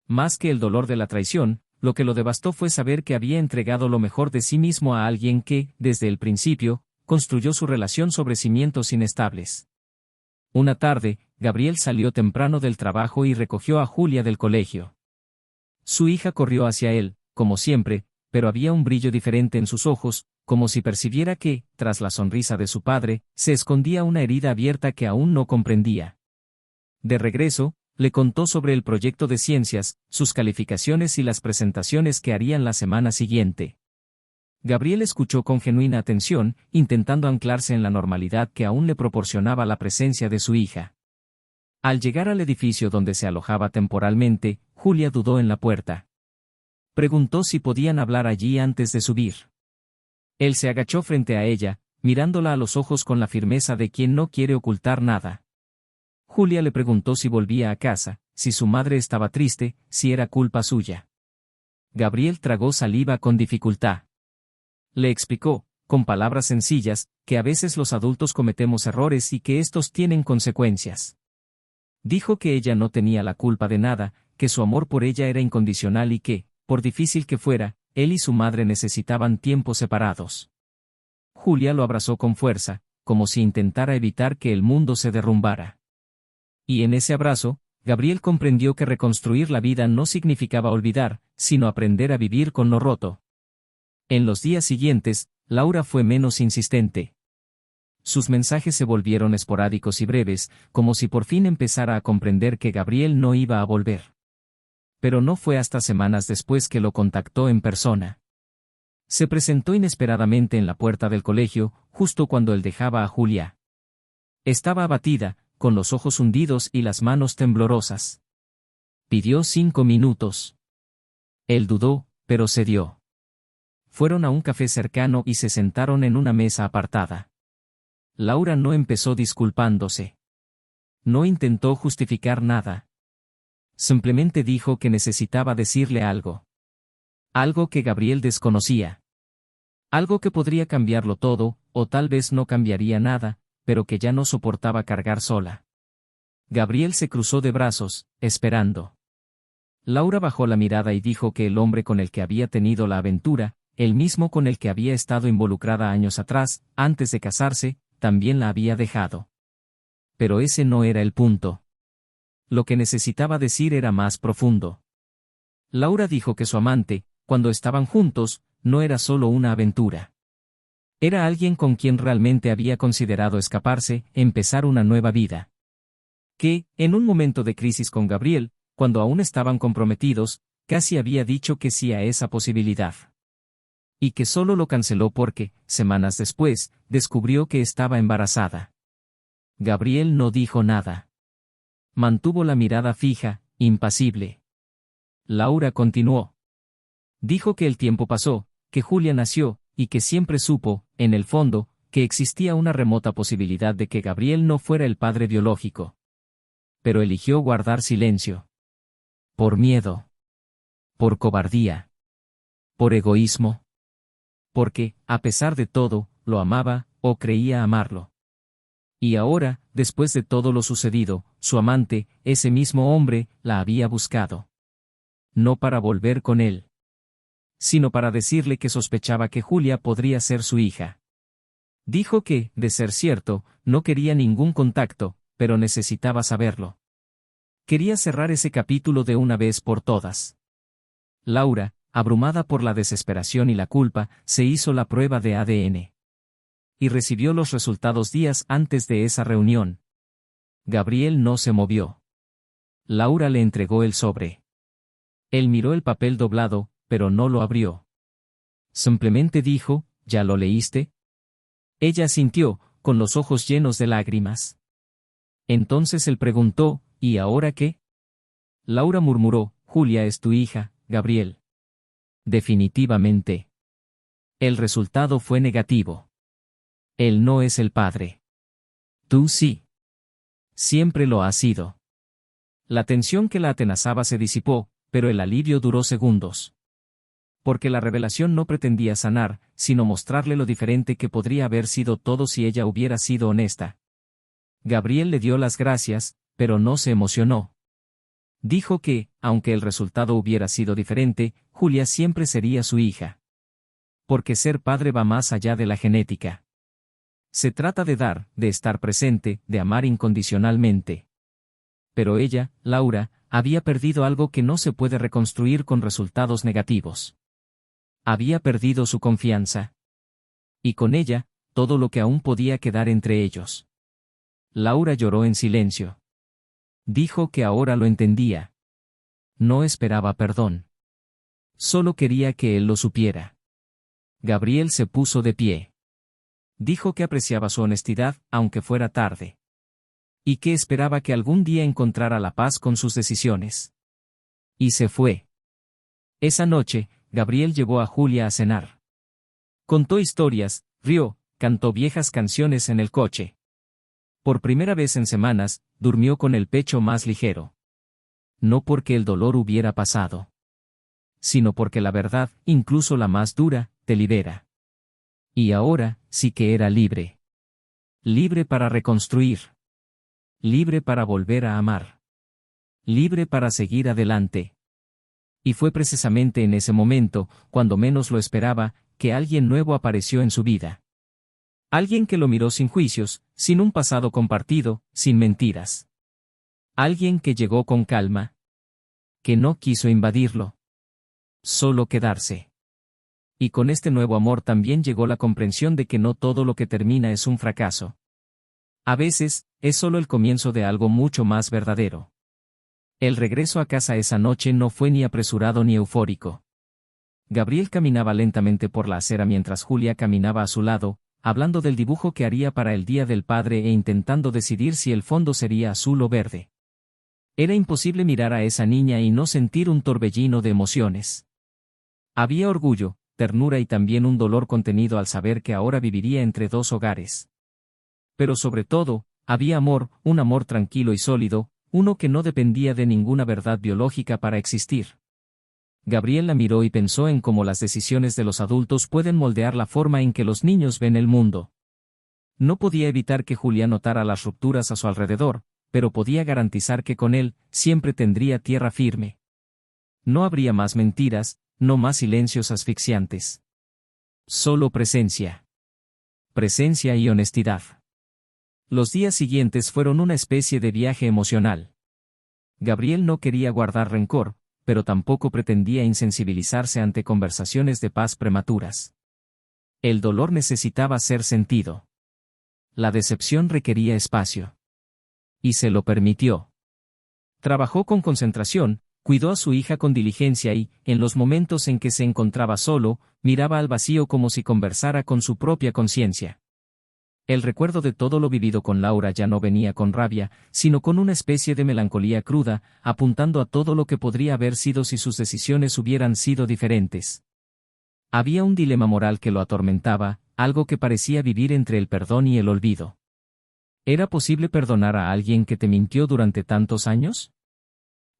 Más que el dolor de la traición, lo que lo devastó fue saber que había entregado lo mejor de sí mismo a alguien que, desde el principio, construyó su relación sobre cimientos inestables. Una tarde, Gabriel salió temprano del trabajo y recogió a Julia del colegio. Su hija corrió hacia él, como siempre, pero había un brillo diferente en sus ojos, como si percibiera que, tras la sonrisa de su padre, se escondía una herida abierta que aún no comprendía. De regreso, le contó sobre el proyecto de ciencias, sus calificaciones y las presentaciones que harían la semana siguiente. Gabriel escuchó con genuina atención, intentando anclarse en la normalidad que aún le proporcionaba la presencia de su hija. Al llegar al edificio donde se alojaba temporalmente, Julia dudó en la puerta. Preguntó si podían hablar allí antes de subir. Él se agachó frente a ella, mirándola a los ojos con la firmeza de quien no quiere ocultar nada. Julia le preguntó si volvía a casa, si su madre estaba triste, si era culpa suya. Gabriel tragó saliva con dificultad. Le explicó, con palabras sencillas, que a veces los adultos cometemos errores y que estos tienen consecuencias. Dijo que ella no tenía la culpa de nada, que su amor por ella era incondicional y que, por difícil que fuera, él y su madre necesitaban tiempos separados. Julia lo abrazó con fuerza, como si intentara evitar que el mundo se derrumbara. Y en ese abrazo, Gabriel comprendió que reconstruir la vida no significaba olvidar, sino aprender a vivir con lo roto. En los días siguientes, Laura fue menos insistente. Sus mensajes se volvieron esporádicos y breves, como si por fin empezara a comprender que Gabriel no iba a volver. Pero no fue hasta semanas después que lo contactó en persona. Se presentó inesperadamente en la puerta del colegio, justo cuando él dejaba a Julia. Estaba abatida, con los ojos hundidos y las manos temblorosas. Pidió 5 minutos. Él dudó, pero cedió. Fueron a un café cercano y se sentaron en una mesa apartada. Laura no empezó disculpándose. No intentó justificar nada. Simplemente dijo que necesitaba decirle algo. Algo que Gabriel desconocía. Algo que podría cambiarlo todo, o tal vez no cambiaría nada, pero que ya no soportaba cargar sola. Gabriel se cruzó de brazos, esperando. Laura bajó la mirada y dijo que el hombre con el que había tenido la aventura, el mismo con el que había estado involucrada años atrás, antes de casarse, también la había dejado. Pero ese no era el punto. lo que necesitaba decir era más profundo. Laura dijo que su amante, cuando estaban juntos, no era solo una aventura. Era alguien con quien realmente había considerado escaparse, empezar una nueva vida. Que, en un momento de crisis con Gabriel, cuando aún estaban comprometidos, casi había dicho que sí a esa posibilidad. Y que solo lo canceló porque, semanas después, descubrió que estaba embarazada. Gabriel no dijo nada. Mantuvo la mirada fija, impasible. Laura continuó. Dijo que el tiempo pasó, que Julia nació, y que siempre supo, en el fondo, que existía una remota posibilidad de que Gabriel no fuera el padre biológico. Pero eligió guardar silencio. Por miedo. Por cobardía. Por egoísmo. Porque, a pesar de todo, lo amaba, o creía amarlo. Y ahora, después de todo lo sucedido, su amante, ese mismo hombre, la había buscado. No para volver con él, sino para decirle que sospechaba que Julia podría ser su hija. Dijo que, de ser cierto, no quería ningún contacto, pero necesitaba saberlo. Quería cerrar ese capítulo de una vez por todas. Laura, abrumada por la desesperación y la culpa, se hizo la prueba de ADN. Y recibió los resultados días antes de esa reunión. Gabriel no se movió. Laura le entregó el sobre. Él miró el papel doblado, pero no lo abrió. Simplemente dijo, ¿ya lo leíste? Ella asintió, con los ojos llenos de lágrimas. Entonces él preguntó, ¿y ahora qué? Laura murmuró, Julia es tu hija, Gabriel. Definitivamente. El resultado fue negativo. Él no es el padre. Tú sí. Siempre lo has sido. La tensión que la atenazaba se disipó, pero el alivio duró segundos. Porque la revelación no pretendía sanar, sino mostrarle lo diferente que podría haber sido todo si ella hubiera sido honesta. Gabriel le dio las gracias, pero no se emocionó. Dijo que, aunque el resultado hubiera sido diferente, Julia siempre sería su hija. Porque ser padre va más allá de la genética. Se trata de dar, de estar presente, de amar incondicionalmente. Pero ella, Laura, había perdido algo que no se puede reconstruir con resultados negativos. Había perdido su confianza. Y con ella, todo lo que aún podía quedar entre ellos. Laura lloró en silencio. Dijo que ahora lo entendía. No esperaba perdón. Solo quería que él lo supiera. Gabriel se puso de pie. Dijo que apreciaba su honestidad, aunque fuera tarde. Y que esperaba que algún día encontrara la paz con sus decisiones. Y se fue. Esa noche, Gabriel llevó a Julia a cenar. Contó historias, rió, cantó viejas canciones en el coche. Por primera vez en semanas, durmió con el pecho más ligero. No porque el dolor hubiera pasado, sino porque la verdad, incluso la más dura, te libera. Y ahora, sí que era libre. Libre para reconstruir. Libre para volver a amar. Libre para seguir adelante. Y fue precisamente en ese momento, cuando menos lo esperaba, que alguien nuevo apareció en su vida. Alguien que lo miró sin juicios, sin un pasado compartido, sin mentiras. Alguien que llegó con calma. Que no quiso invadirlo. Solo quedarse. Y con este nuevo amor también llegó la comprensión de que no todo lo que termina es un fracaso. A veces, es solo el comienzo de algo mucho más verdadero. El regreso a casa esa noche no fue ni apresurado ni eufórico. Gabriel caminaba lentamente por la acera mientras Julia caminaba a su lado, hablando del dibujo que haría para el Día del Padre e intentando decidir si el fondo sería azul o verde. Era imposible mirar a esa niña y no sentir un torbellino de emociones. Había orgullo, ternura y también un dolor contenido al saber que ahora viviría entre dos hogares. Pero sobre todo, había amor, un amor tranquilo y sólido, uno que no dependía de ninguna verdad biológica para existir. Gabriel la miró y pensó en cómo las decisiones de los adultos pueden moldear la forma en que los niños ven el mundo. No podía evitar que Julia notara las rupturas a su alrededor, pero podía garantizar que con él, siempre tendría tierra firme. No habría más mentiras, no más silencios asfixiantes. Solo presencia. Presencia y honestidad. Los días siguientes fueron una especie de viaje emocional. Gabriel no quería guardar rencor, pero tampoco pretendía insensibilizarse ante conversaciones de paz prematuras. El dolor necesitaba ser sentido. La decepción requería espacio. Y se lo permitió. Trabajó con concentración, cuidó a su hija con diligencia y, en los momentos en que se encontraba solo, miraba al vacío como si conversara con su propia conciencia. El recuerdo de todo lo vivido con Laura ya no venía con rabia, sino con una especie de melancolía cruda, apuntando a todo lo que podría haber sido si sus decisiones hubieran sido diferentes. Había un dilema moral que lo atormentaba, algo que parecía vivir entre el perdón y el olvido. ¿Era posible perdonar a alguien que te mintió durante tantos años?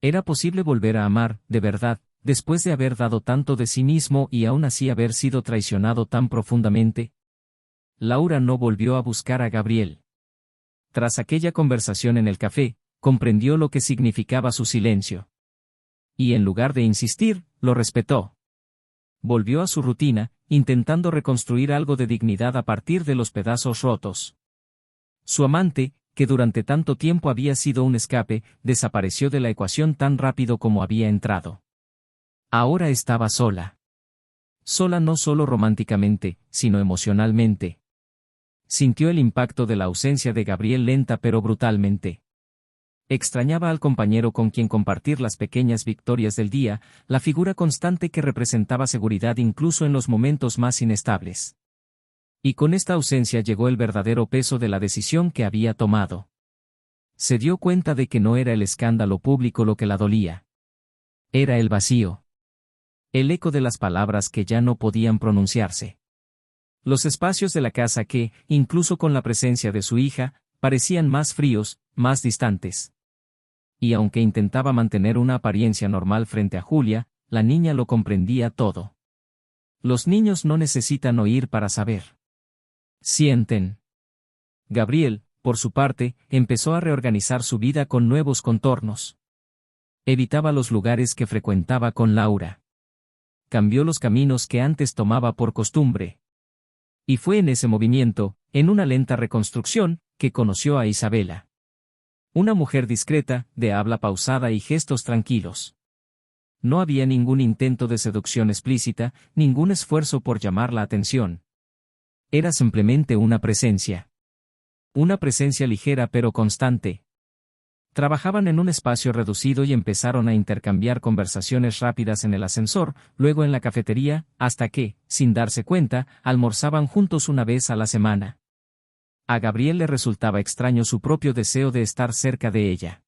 ¿Era posible volver a amar, de verdad, después de haber dado tanto de sí mismo y aún así haber sido traicionado tan profundamente? Laura no volvió a buscar a Gabriel. Tras aquella conversación en el café, comprendió lo que significaba su silencio. Y en lugar de insistir, lo respetó. Volvió a su rutina, intentando reconstruir algo de dignidad a partir de los pedazos rotos. Su amante, que durante tanto tiempo había sido un escape, desapareció de la ecuación tan rápido como había entrado. Ahora estaba sola. Sola no solo románticamente, sino emocionalmente. Sintió el impacto de la ausencia de Gabriel lenta pero brutalmente. Extrañaba al compañero con quien compartir las pequeñas victorias del día, la figura constante que representaba seguridad incluso en los momentos más inestables. Y con esta ausencia llegó el verdadero peso de la decisión que había tomado. Se dio cuenta de que no era el escándalo público lo que la dolía. Era el vacío. El eco de las palabras que ya no podían pronunciarse. Los espacios de la casa que, incluso con la presencia de su hija, parecían más fríos, más distantes. Y aunque intentaba mantener una apariencia normal frente a Julia, la niña lo comprendía todo. Los niños no necesitan oír para saber. Sienten. Gabriel, por su parte, empezó a reorganizar su vida con nuevos contornos. Evitaba los lugares que frecuentaba con Laura. Cambió los caminos que antes tomaba por costumbre. Y fue en ese movimiento, en una lenta reconstrucción, que conoció a Isabela. Una mujer discreta, de habla pausada y gestos tranquilos. No había ningún intento de seducción explícita, ningún esfuerzo por llamar la atención. Era simplemente una presencia. Una presencia ligera pero constante. Trabajaban en un espacio reducido y empezaron a intercambiar conversaciones rápidas en el ascensor, luego en la cafetería, hasta que, sin darse cuenta, almorzaban juntos una vez a la semana. A Gabriel le resultaba extraño su propio deseo de estar cerca de ella.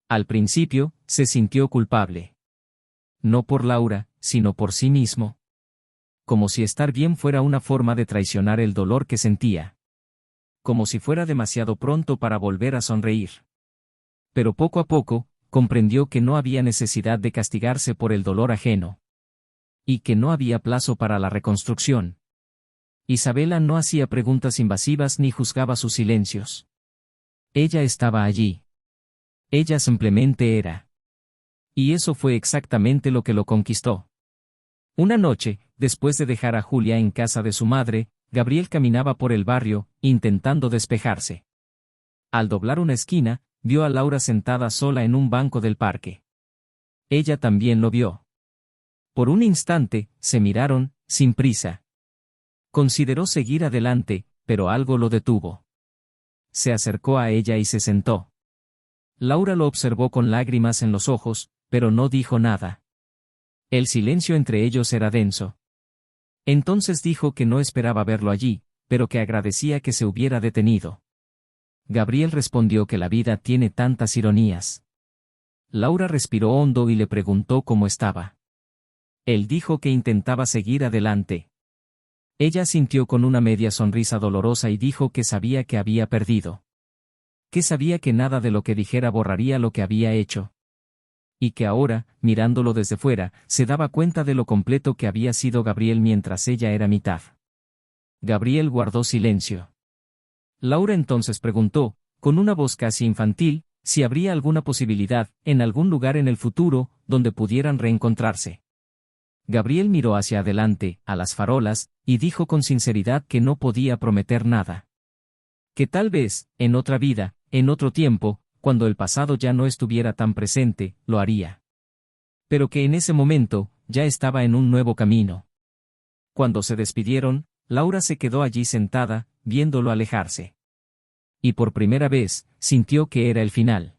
Al principio, se sintió culpable. No por Laura, sino por sí mismo. Como si estar bien fuera una forma de traicionar el dolor que sentía. Como si fuera demasiado pronto para volver a sonreír. Pero poco a poco, comprendió que no había necesidad de castigarse por el dolor ajeno. Y que no había plazo para la reconstrucción. Isabela no hacía preguntas invasivas ni juzgaba sus silencios. Ella estaba allí. Ella simplemente era. Y eso fue exactamente lo que lo conquistó. Una noche, después de dejar a Julia en casa de su madre, Gabriel caminaba por el barrio, intentando despejarse. Al doblar una esquina, vio a Laura sentada sola en un banco del parque. Ella también lo vio. Por un instante, se miraron, sin prisa. Consideró seguir adelante, pero algo lo detuvo. Se acercó a ella y se sentó. Laura lo observó con lágrimas en los ojos, pero no dijo nada. El silencio entre ellos era denso. Entonces dijo que no esperaba verlo allí, pero que agradecía que se hubiera detenido. Gabriel respondió que la vida tiene tantas ironías. Laura respiró hondo y le preguntó cómo estaba. Él dijo que intentaba seguir adelante. Ella sintió con una media sonrisa dolorosa y dijo que sabía que había perdido. Que sabía que nada de lo que dijera borraría lo que había hecho. Y que ahora, mirándolo desde fuera, se daba cuenta de lo completo que había sido Gabriel mientras ella era mitad. Gabriel guardó silencio. Laura entonces preguntó, con una voz casi infantil, si habría alguna posibilidad, en algún lugar en el futuro, donde pudieran reencontrarse. Gabriel miró hacia adelante, a las farolas, y dijo con sinceridad que no podía prometer nada. Que tal vez, en otra vida, en otro tiempo, cuando el pasado ya no estuviera tan presente, lo haría. Pero que en ese momento, ya estaba en un nuevo camino. Cuando se despidieron, Laura se quedó allí sentada, viéndolo alejarse. Y por primera vez, sintió que era el final.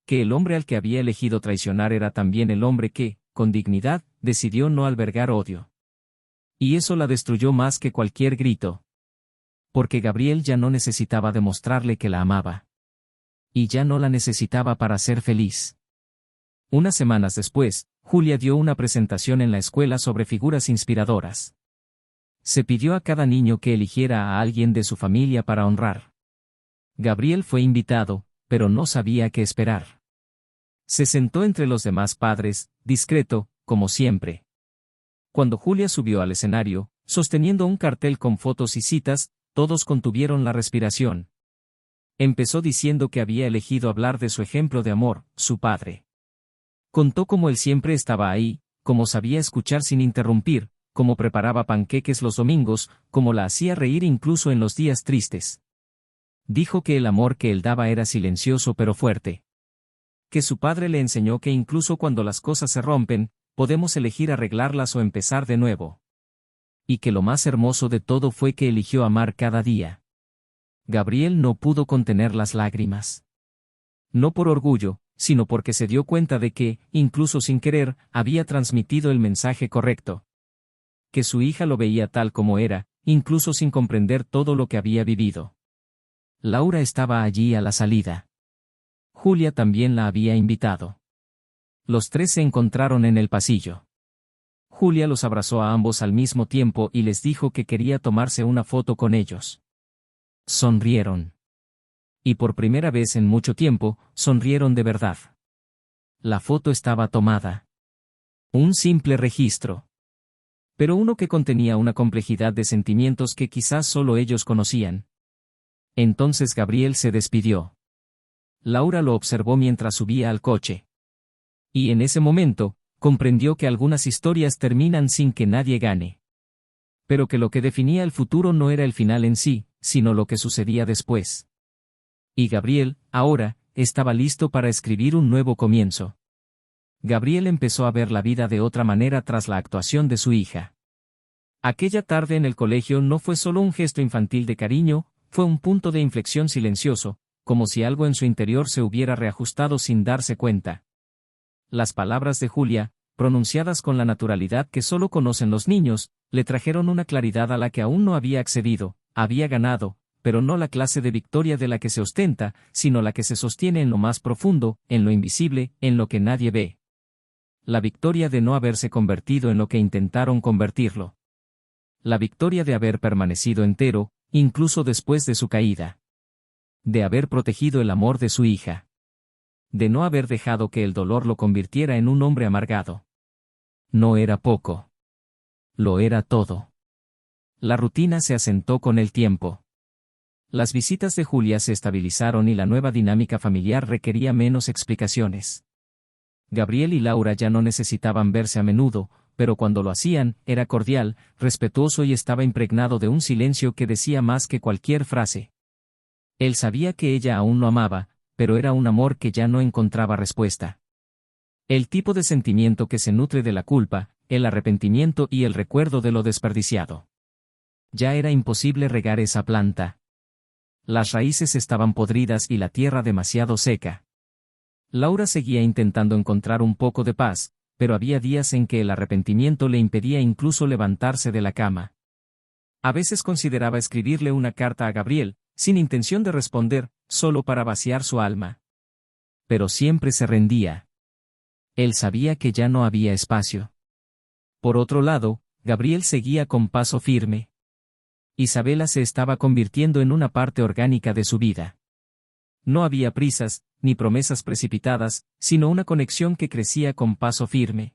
Que el hombre al que había elegido traicionar era también el hombre que, con dignidad, decidió no albergar odio. Y eso la destruyó más que cualquier grito. Porque Gabriel ya no necesitaba demostrarle que la amaba. Y ya no la necesitaba para ser feliz. Unas semanas después, Julia dio una presentación en la escuela sobre figuras inspiradoras. Se pidió a cada niño que eligiera a alguien de su familia para honrar. Gabriel fue invitado, pero no sabía qué esperar. Se sentó entre los demás padres, discreto, como siempre. Cuando Julia subió al escenario, sosteniendo un cartel con fotos y citas, todos contuvieron la respiración. Empezó diciendo que había elegido hablar de su ejemplo de amor, su padre. Contó cómo él siempre estaba ahí, cómo sabía escuchar sin interrumpir, cómo preparaba panqueques los domingos, cómo la hacía reír incluso en los días tristes. Dijo que el amor que él daba era silencioso pero fuerte. Que su padre le enseñó que incluso cuando las cosas se rompen, podemos elegir arreglarlas o empezar de nuevo. Y que lo más hermoso de todo fue que eligió amar cada día. Gabriel no pudo contener las lágrimas. No por orgullo, sino porque se dio cuenta de que, incluso sin querer, había transmitido el mensaje correcto. Que su hija lo veía tal como era, incluso sin comprender todo lo que había vivido. Laura estaba allí a la salida. Julia también la había invitado. Los tres se encontraron en el pasillo. Julia los abrazó a ambos al mismo tiempo y les dijo que quería tomarse una foto con ellos. Sonrieron. Y por primera vez en mucho tiempo, sonrieron de verdad. La foto estaba tomada. Un simple registro. Pero uno que contenía una complejidad de sentimientos que quizás solo ellos conocían. Entonces Gabriel se despidió. Laura lo observó mientras subía al coche. Y en ese momento, comprendió que algunas historias terminan sin que nadie gane. Pero que lo que definía el futuro no era el final en sí, sino lo que sucedía después. Y Gabriel, ahora, estaba listo para escribir un nuevo comienzo. Gabriel empezó a ver la vida de otra manera tras la actuación de su hija. Aquella tarde en el colegio no fue solo un gesto infantil de cariño, fue un punto de inflexión silencioso, como si algo en su interior se hubiera reajustado sin darse cuenta. Las palabras de Julia, pronunciadas con la naturalidad que solo conocen los niños, le trajeron una claridad a la que aún no había accedido. Había ganado, pero no la clase de victoria de la que se ostenta, sino la que se sostiene en lo más profundo, en lo invisible, en lo que nadie ve. La victoria de no haberse convertido en lo que intentaron convertirlo. La victoria de haber permanecido entero, incluso después de su caída. De haber protegido el amor de su hija. De no haber dejado que el dolor lo convirtiera en un hombre amargado. No era poco. Lo era todo. La rutina se asentó con el tiempo. Las visitas de Julia se estabilizaron y la nueva dinámica familiar requería menos explicaciones. Gabriel y Laura ya no necesitaban verse a menudo, pero cuando lo hacían, era cordial, respetuoso y estaba impregnado de un silencio que decía más que cualquier frase. Él sabía que ella aún lo amaba, pero era un amor que ya no encontraba respuesta. El tipo de sentimiento que se nutre de la culpa, el arrepentimiento y el recuerdo de lo desperdiciado. Ya era imposible regar esa planta. Las raíces estaban podridas y la tierra demasiado seca. Laura seguía intentando encontrar un poco de paz, pero había días en que el arrepentimiento le impedía incluso levantarse de la cama. A veces consideraba escribirle una carta a Gabriel, sin intención de responder, solo para vaciar su alma. Pero siempre se rendía. Él sabía que ya no había espacio. Por otro lado, Gabriel seguía con paso firme. Isabela se estaba convirtiendo en una parte orgánica de su vida. No había prisas, ni promesas precipitadas, sino una conexión que crecía con paso firme.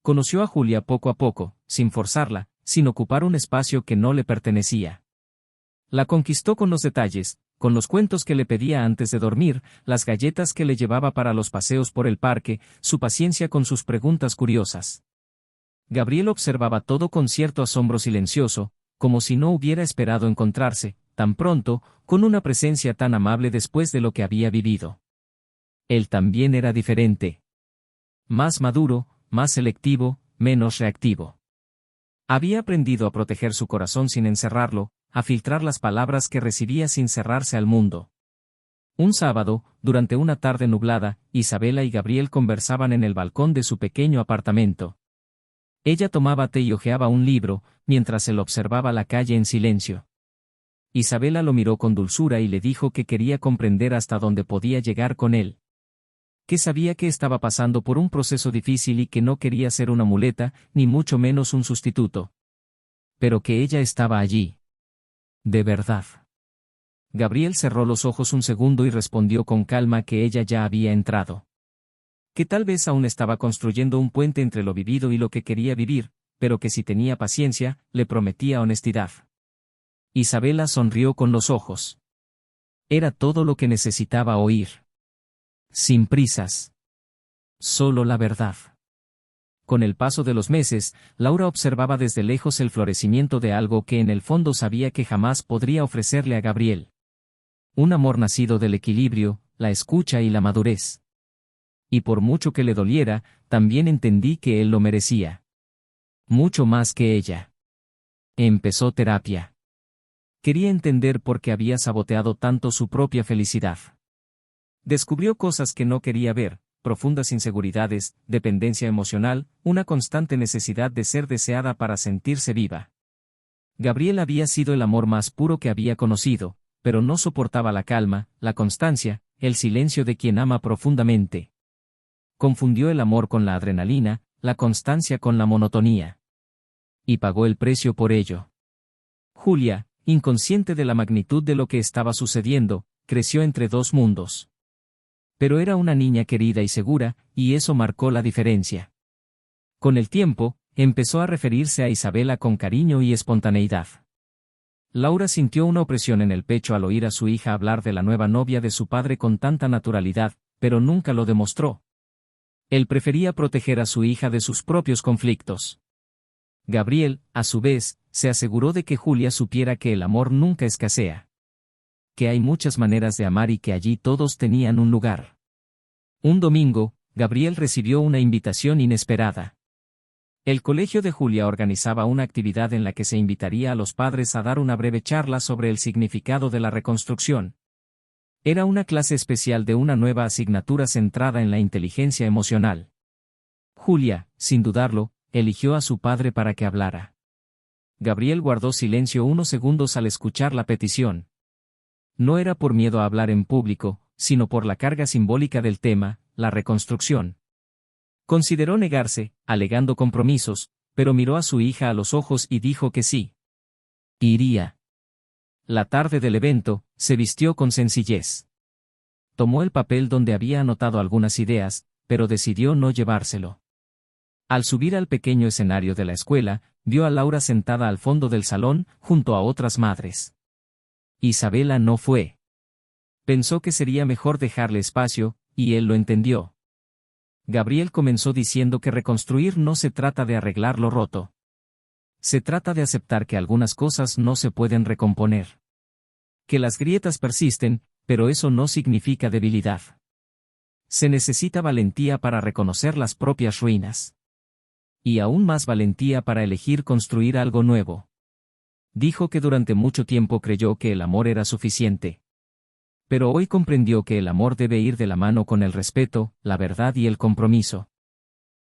Conoció a Julia poco a poco, sin forzarla, sin ocupar un espacio que no le pertenecía. La conquistó con los detalles, con los cuentos que le pedía antes de dormir, las galletas que le llevaba para los paseos por el parque, su paciencia con sus preguntas curiosas. Gabriel observaba todo con cierto asombro silencioso, como si no hubiera esperado encontrarse, tan pronto, con una presencia tan amable después de lo que había vivido. Él también era diferente. Más maduro, más selectivo, menos reactivo. Había aprendido a proteger su corazón sin encerrarlo, a filtrar las palabras que recibía sin cerrarse al mundo. Un sábado, durante una tarde nublada, Isabela y Gabriel conversaban en el balcón de su pequeño apartamento. Ella tomaba té y hojeaba un libro, mientras él observaba la calle en silencio. Isabela lo miró con dulzura y le dijo que quería comprender hasta dónde podía llegar con él. Que sabía que estaba pasando por un proceso difícil y que no quería ser una muleta, ni mucho menos un sustituto. Pero que ella estaba allí. De verdad. Gabriel cerró los ojos un segundo y respondió con calma que ella ya había entrado. Que tal vez aún estaba construyendo un puente entre lo vivido y lo que quería vivir, pero que si tenía paciencia, le prometía honestidad. Isabela sonrió con los ojos. Era todo lo que necesitaba oír. Sin prisas. Solo la verdad. Con el paso de los meses, Laura observaba desde lejos el florecimiento de algo que en el fondo sabía que jamás podría ofrecerle a Gabriel. Un amor nacido del equilibrio, la escucha y la madurez. Y por mucho que le doliera, también entendí que él lo merecía. Mucho más que ella. Empezó terapia. Quería entender por qué había saboteado tanto su propia felicidad. Descubrió cosas que no quería ver, profundas inseguridades, dependencia emocional, una constante necesidad de ser deseada para sentirse viva. Gabriel había sido el amor más puro que había conocido, pero no soportaba la calma, la constancia, el silencio de quien ama profundamente. Confundió el amor con la adrenalina, la constancia con la monotonía. Y pagó el precio por ello. Julia, inconsciente de la magnitud de lo que estaba sucediendo, creció entre dos mundos. Pero era una niña querida y segura, y eso marcó la diferencia. Con el tiempo, empezó a referirse a Isabela con cariño y espontaneidad. Laura sintió una opresión en el pecho al oír a su hija hablar de la nueva novia de su padre con tanta naturalidad, pero nunca lo demostró. Él prefería proteger a su hija de sus propios conflictos. Gabriel, a su vez, se aseguró de que Julia supiera que el amor nunca escasea. Que hay muchas maneras de amar y que allí todos tenían un lugar. Un domingo, Gabriel recibió una invitación inesperada. El colegio de Julia organizaba una actividad en la que se invitaría a los padres a dar una breve charla sobre el significado de la reconstrucción. Era una clase especial de una nueva asignatura centrada en la inteligencia emocional. Julia, sin dudarlo, eligió a su padre para que hablara. Gabriel guardó silencio unos segundos al escuchar la petición. No era por miedo a hablar en público, sino por la carga simbólica del tema, la reconstrucción. Consideró negarse, alegando compromisos, pero miró a su hija a los ojos y dijo que sí. Iría. La tarde del evento, se vistió con sencillez. Tomó el papel donde había anotado algunas ideas, pero decidió no llevárselo. Al subir al pequeño escenario de la escuela, vio a Laura sentada al fondo del salón, junto a otras madres. Isabela no fue. Pensó que sería mejor dejarle espacio, y él lo entendió. Gabriel comenzó diciendo que reconstruir no se trata de arreglar lo roto. Se trata de aceptar que algunas cosas no se pueden recomponer. Que las grietas persisten, pero eso no significa debilidad. Se necesita valentía para reconocer las propias ruinas. Y aún más valentía para elegir construir algo nuevo. Dijo que durante mucho tiempo creyó que el amor era suficiente. Pero hoy comprendió que el amor debe ir de la mano con el respeto, la verdad y el compromiso.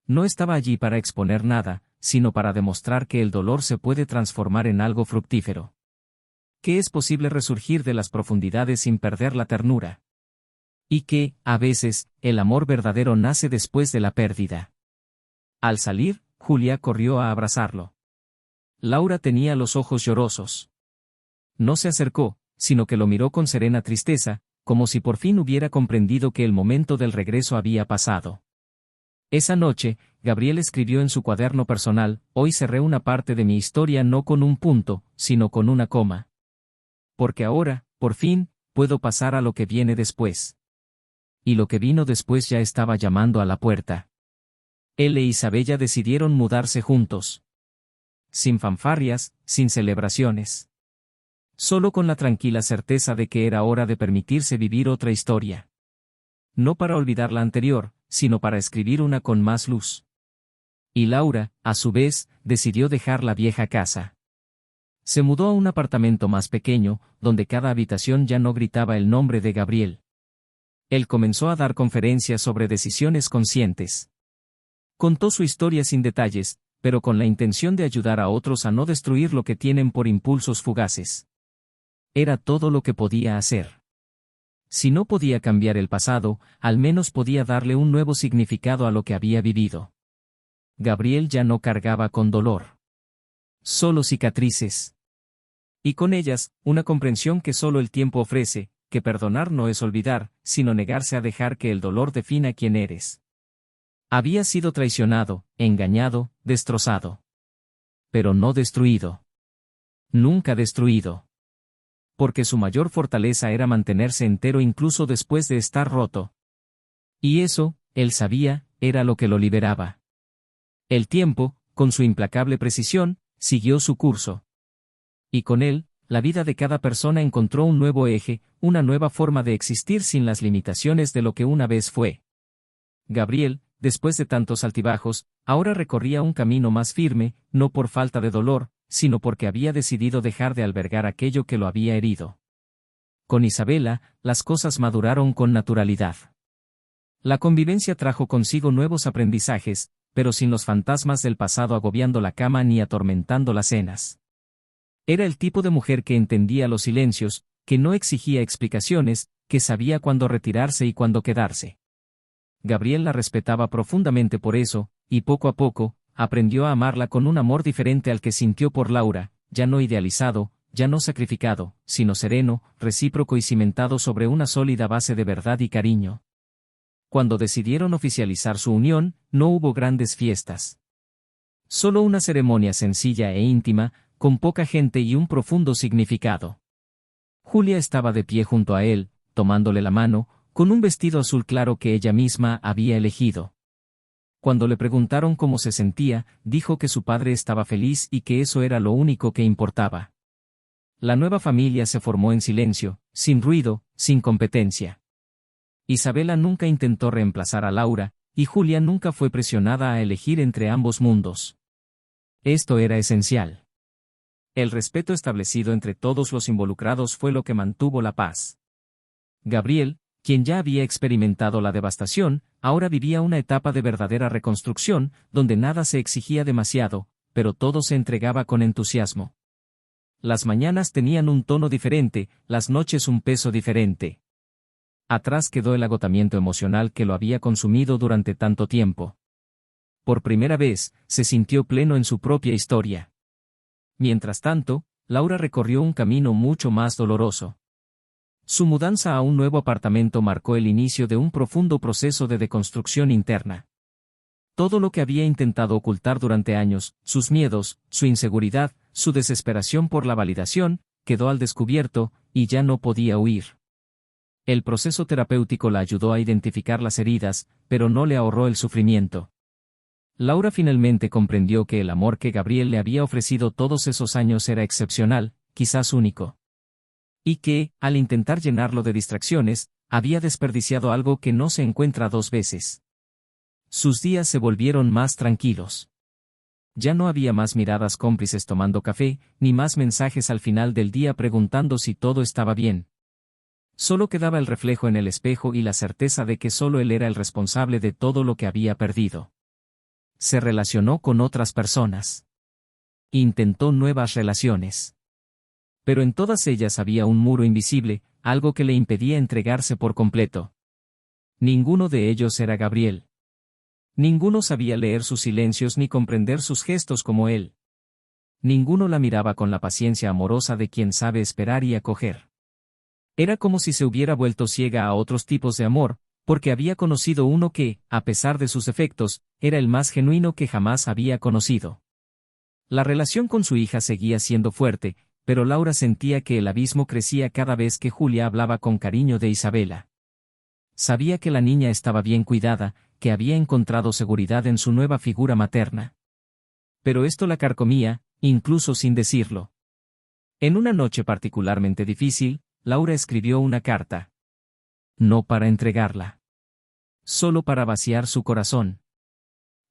No estaba allí para exponer nada, sino para demostrar que el dolor se puede transformar en algo fructífero. Que es posible resurgir de las profundidades sin perder la ternura. Y que, a veces, el amor verdadero nace después de la pérdida. Al salir, Julia corrió a abrazarlo. Laura tenía los ojos llorosos. No se acercó, sino que lo miró con serena tristeza, como si por fin hubiera comprendido que el momento del regreso había pasado. Esa noche, Gabriel escribió en su cuaderno personal: hoy cerré una parte de mi historia no con un punto, sino con una coma. Porque ahora, por fin, puedo pasar a lo que viene después. Y lo que vino después ya estaba llamando a la puerta. Él e Isabella decidieron mudarse juntos. Sin fanfarrias, sin celebraciones. Solo con la tranquila certeza de que era hora de permitirse vivir otra historia. No para olvidar la anterior, sino para escribir una con más luz. Y Laura, a su vez, decidió dejar la vieja casa. Se mudó a un apartamento más pequeño, donde cada habitación ya no gritaba el nombre de Gabriel. Él comenzó a dar conferencias sobre decisiones conscientes. Contó su historia sin detalles, pero con la intención de ayudar a otros a no destruir lo que tienen por impulsos fugaces. Era todo lo que podía hacer. Si no podía cambiar el pasado, al menos podía darle un nuevo significado a lo que había vivido. Gabriel ya no cargaba con dolor. Solo cicatrices. Y con ellas, una comprensión que solo el tiempo ofrece, que perdonar no es olvidar, sino negarse a dejar que el dolor defina quién eres. Había sido traicionado, engañado, destrozado. Pero no destruido. Nunca destruido. Porque su mayor fortaleza era mantenerse entero incluso después de estar roto. Y eso, él sabía, era lo que lo liberaba. El tiempo, con su implacable precisión, siguió su curso. Y con él, la vida de cada persona encontró un nuevo eje, una nueva forma de existir sin las limitaciones de lo que una vez fue. Gabriel, después de tantos altibajos, ahora recorría un camino más firme, no por falta de dolor, sino porque había decidido dejar de albergar aquello que lo había herido. Con Isabela, las cosas maduraron con naturalidad. La convivencia trajo consigo nuevos aprendizajes, pero sin los fantasmas del pasado agobiando la cama ni atormentando las cenas. Era el tipo de mujer que entendía los silencios, que no exigía explicaciones, que sabía cuándo retirarse y cuándo quedarse. Gabriel la respetaba profundamente por eso, y poco a poco, aprendió a amarla con un amor diferente al que sintió por Laura, ya no idealizado, ya no sacrificado, sino sereno, recíproco y cimentado sobre una sólida base de verdad y cariño. Cuando decidieron oficializar su unión, no hubo grandes fiestas. Solo una ceremonia sencilla e íntima, con poca gente y un profundo significado. Julia estaba de pie junto a él, tomándole la mano, con un vestido azul claro que ella misma había elegido. Cuando le preguntaron cómo se sentía, dijo que su padre estaba feliz y que eso era lo único que importaba. La nueva familia se formó en silencio, sin ruido, sin competencia. Isabela nunca intentó reemplazar a Laura, y Julia nunca fue presionada a elegir entre ambos mundos. Esto era esencial. El respeto establecido entre todos los involucrados fue lo que mantuvo la paz. Gabriel, quien ya había experimentado la devastación, ahora vivía una etapa de verdadera reconstrucción, donde nada se exigía demasiado, pero todo se entregaba con entusiasmo. Las mañanas tenían un tono diferente, las noches un peso diferente. Atrás quedó el agotamiento emocional que lo había consumido durante tanto tiempo. Por primera vez, se sintió pleno en su propia historia. Mientras tanto, Laura recorrió un camino mucho más doloroso. Su mudanza a un nuevo apartamento marcó el inicio de un profundo proceso de deconstrucción interna. Todo lo que había intentado ocultar durante años, sus miedos, su inseguridad, su desesperación por la validación, quedó al descubierto, y ya no podía huir. El proceso terapéutico la ayudó a identificar las heridas, pero no le ahorró el sufrimiento. Laura finalmente comprendió que el amor que Gabriel le había ofrecido todos esos años era excepcional, quizás único. Y que, al intentar llenarlo de distracciones, había desperdiciado algo que no se encuentra dos veces. Sus días se volvieron más tranquilos. Ya no había más miradas cómplices tomando café, ni más mensajes al final del día preguntando si todo estaba bien. Solo quedaba el reflejo en el espejo y la certeza de que solo él era el responsable de todo lo que había perdido. Se relacionó con otras personas. Intentó nuevas relaciones. Pero en todas ellas había un muro invisible, algo que le impedía entregarse por completo. Ninguno de ellos era Gabriel. Ninguno sabía leer sus silencios ni comprender sus gestos como él. Ninguno la miraba con la paciencia amorosa de quien sabe esperar y acoger. Era como si se hubiera vuelto ciega a otros tipos de amor, porque había conocido uno que, a pesar de sus defectos, era el más genuino que jamás había conocido. La relación con su hija seguía siendo fuerte, pero Laura sentía que el abismo crecía cada vez que Julia hablaba con cariño de Isabela. Sabía que la niña estaba bien cuidada, que había encontrado seguridad en su nueva figura materna. Pero esto la carcomía, incluso sin decirlo. En una noche particularmente difícil, Laura escribió una carta. No para entregarla. Solo para vaciar su corazón.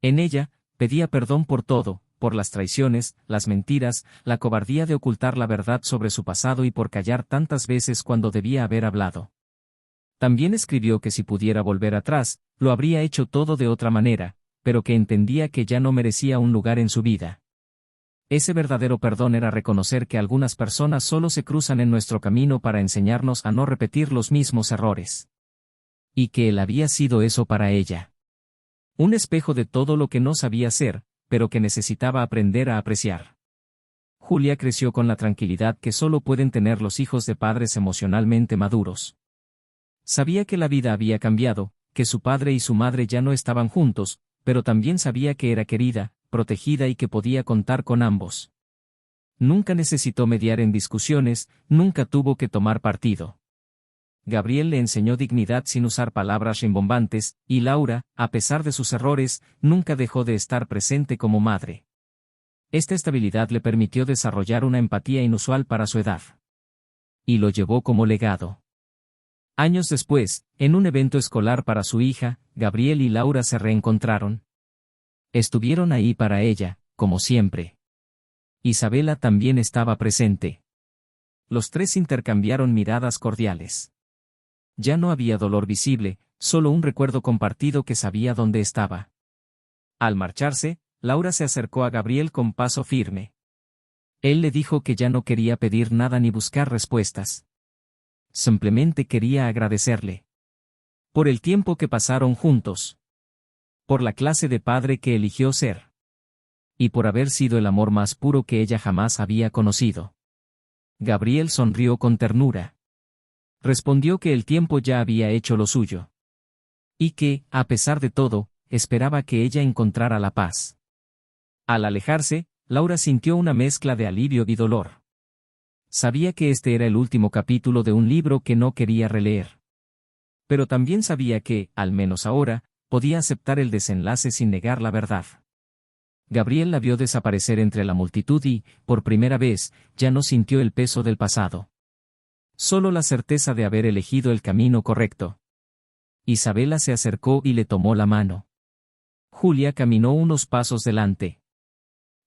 En ella, pedía perdón por todo, por las traiciones, las mentiras, la cobardía de ocultar la verdad sobre su pasado y por callar tantas veces cuando debía haber hablado. También escribió que si pudiera volver atrás, lo habría hecho todo de otra manera, pero que entendía que ya no merecía un lugar en su vida. Ese verdadero perdón era reconocer que algunas personas solo se cruzan en nuestro camino para enseñarnos a no repetir los mismos errores. Y que él había sido eso para ella. Un espejo de todo lo que no sabía ser, pero que necesitaba aprender a apreciar. Julia creció con la tranquilidad que solo pueden tener los hijos de padres emocionalmente maduros. Sabía que la vida había cambiado, que su padre y su madre ya no estaban juntos, pero también sabía que era querida, protegida y que podía contar con ambos. Nunca necesitó mediar en discusiones, nunca tuvo que tomar partido. Gabriel le enseñó dignidad sin usar palabras rimbombantes, y Laura, a pesar de sus errores, nunca dejó de estar presente como madre. Esta estabilidad le permitió desarrollar una empatía inusual para su edad. Y lo llevó como legado. Años después, en un evento escolar para su hija, Gabriel y Laura se reencontraron. Estuvieron ahí para ella, como siempre. Isabela también estaba presente. Los tres intercambiaron miradas cordiales. Ya no había dolor visible, solo un recuerdo compartido que sabía dónde estaba. Al marcharse, Laura se acercó a Gabriel con paso firme. Él le dijo que ya no quería pedir nada ni buscar respuestas. Simplemente quería agradecerle. Por el tiempo que pasaron juntos. Por la clase de padre que eligió ser. Y por haber sido el amor más puro que ella jamás había conocido. Gabriel sonrió con ternura. Respondió que el tiempo ya había hecho lo suyo. Y que, a pesar de todo, esperaba que ella encontrara la paz. Al alejarse, Laura sintió una mezcla de alivio y dolor. Sabía que este era el último capítulo de un libro que no quería releer. Pero también sabía que, al menos ahora, podía aceptar el desenlace sin negar la verdad. Gabriel la vio desaparecer entre la multitud y, por primera vez, ya no sintió el peso del pasado. Solo la certeza de haber elegido el camino correcto. Isabela se acercó y le tomó la mano. Julia caminó unos pasos delante.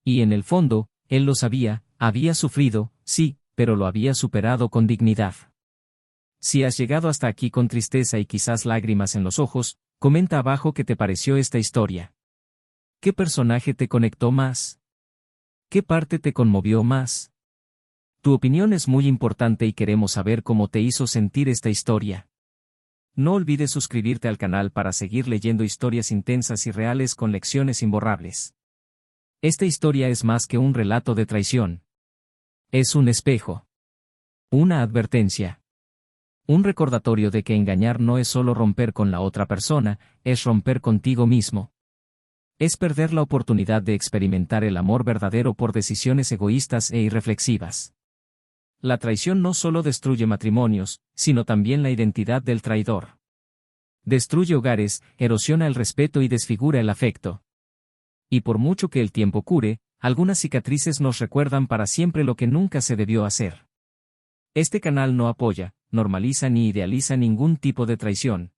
Y en el fondo, él lo sabía, había sufrido, sí, pero lo había superado con dignidad. Si has llegado hasta aquí con tristeza y quizás lágrimas en los ojos, comenta abajo qué te pareció esta historia. ¿Qué personaje te conectó más? ¿Qué parte te conmovió más? Tu opinión es muy importante y queremos saber cómo te hizo sentir esta historia. No olvides suscribirte al canal para seguir leyendo historias intensas y reales con lecciones imborrables. Esta historia es más que un relato de traición. Es un espejo. Una advertencia. Un recordatorio de que engañar no es solo romper con la otra persona, es romper contigo mismo. Es perder la oportunidad de experimentar el amor verdadero por decisiones egoístas e irreflexivas. La traición no solo destruye matrimonios, sino también la identidad del traidor. Destruye hogares, erosiona el respeto y desfigura el afecto. Y por mucho que el tiempo cure, algunas cicatrices nos recuerdan para siempre lo que nunca se debió hacer. Este canal no apoya, normaliza ni idealiza ningún tipo de traición.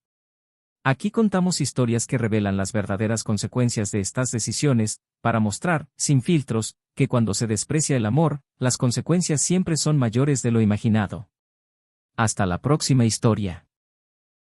Aquí contamos historias que revelan las verdaderas consecuencias de estas decisiones, para mostrar, sin filtros, que cuando se desprecia el amor, las consecuencias siempre son mayores de lo imaginado. Hasta la próxima historia.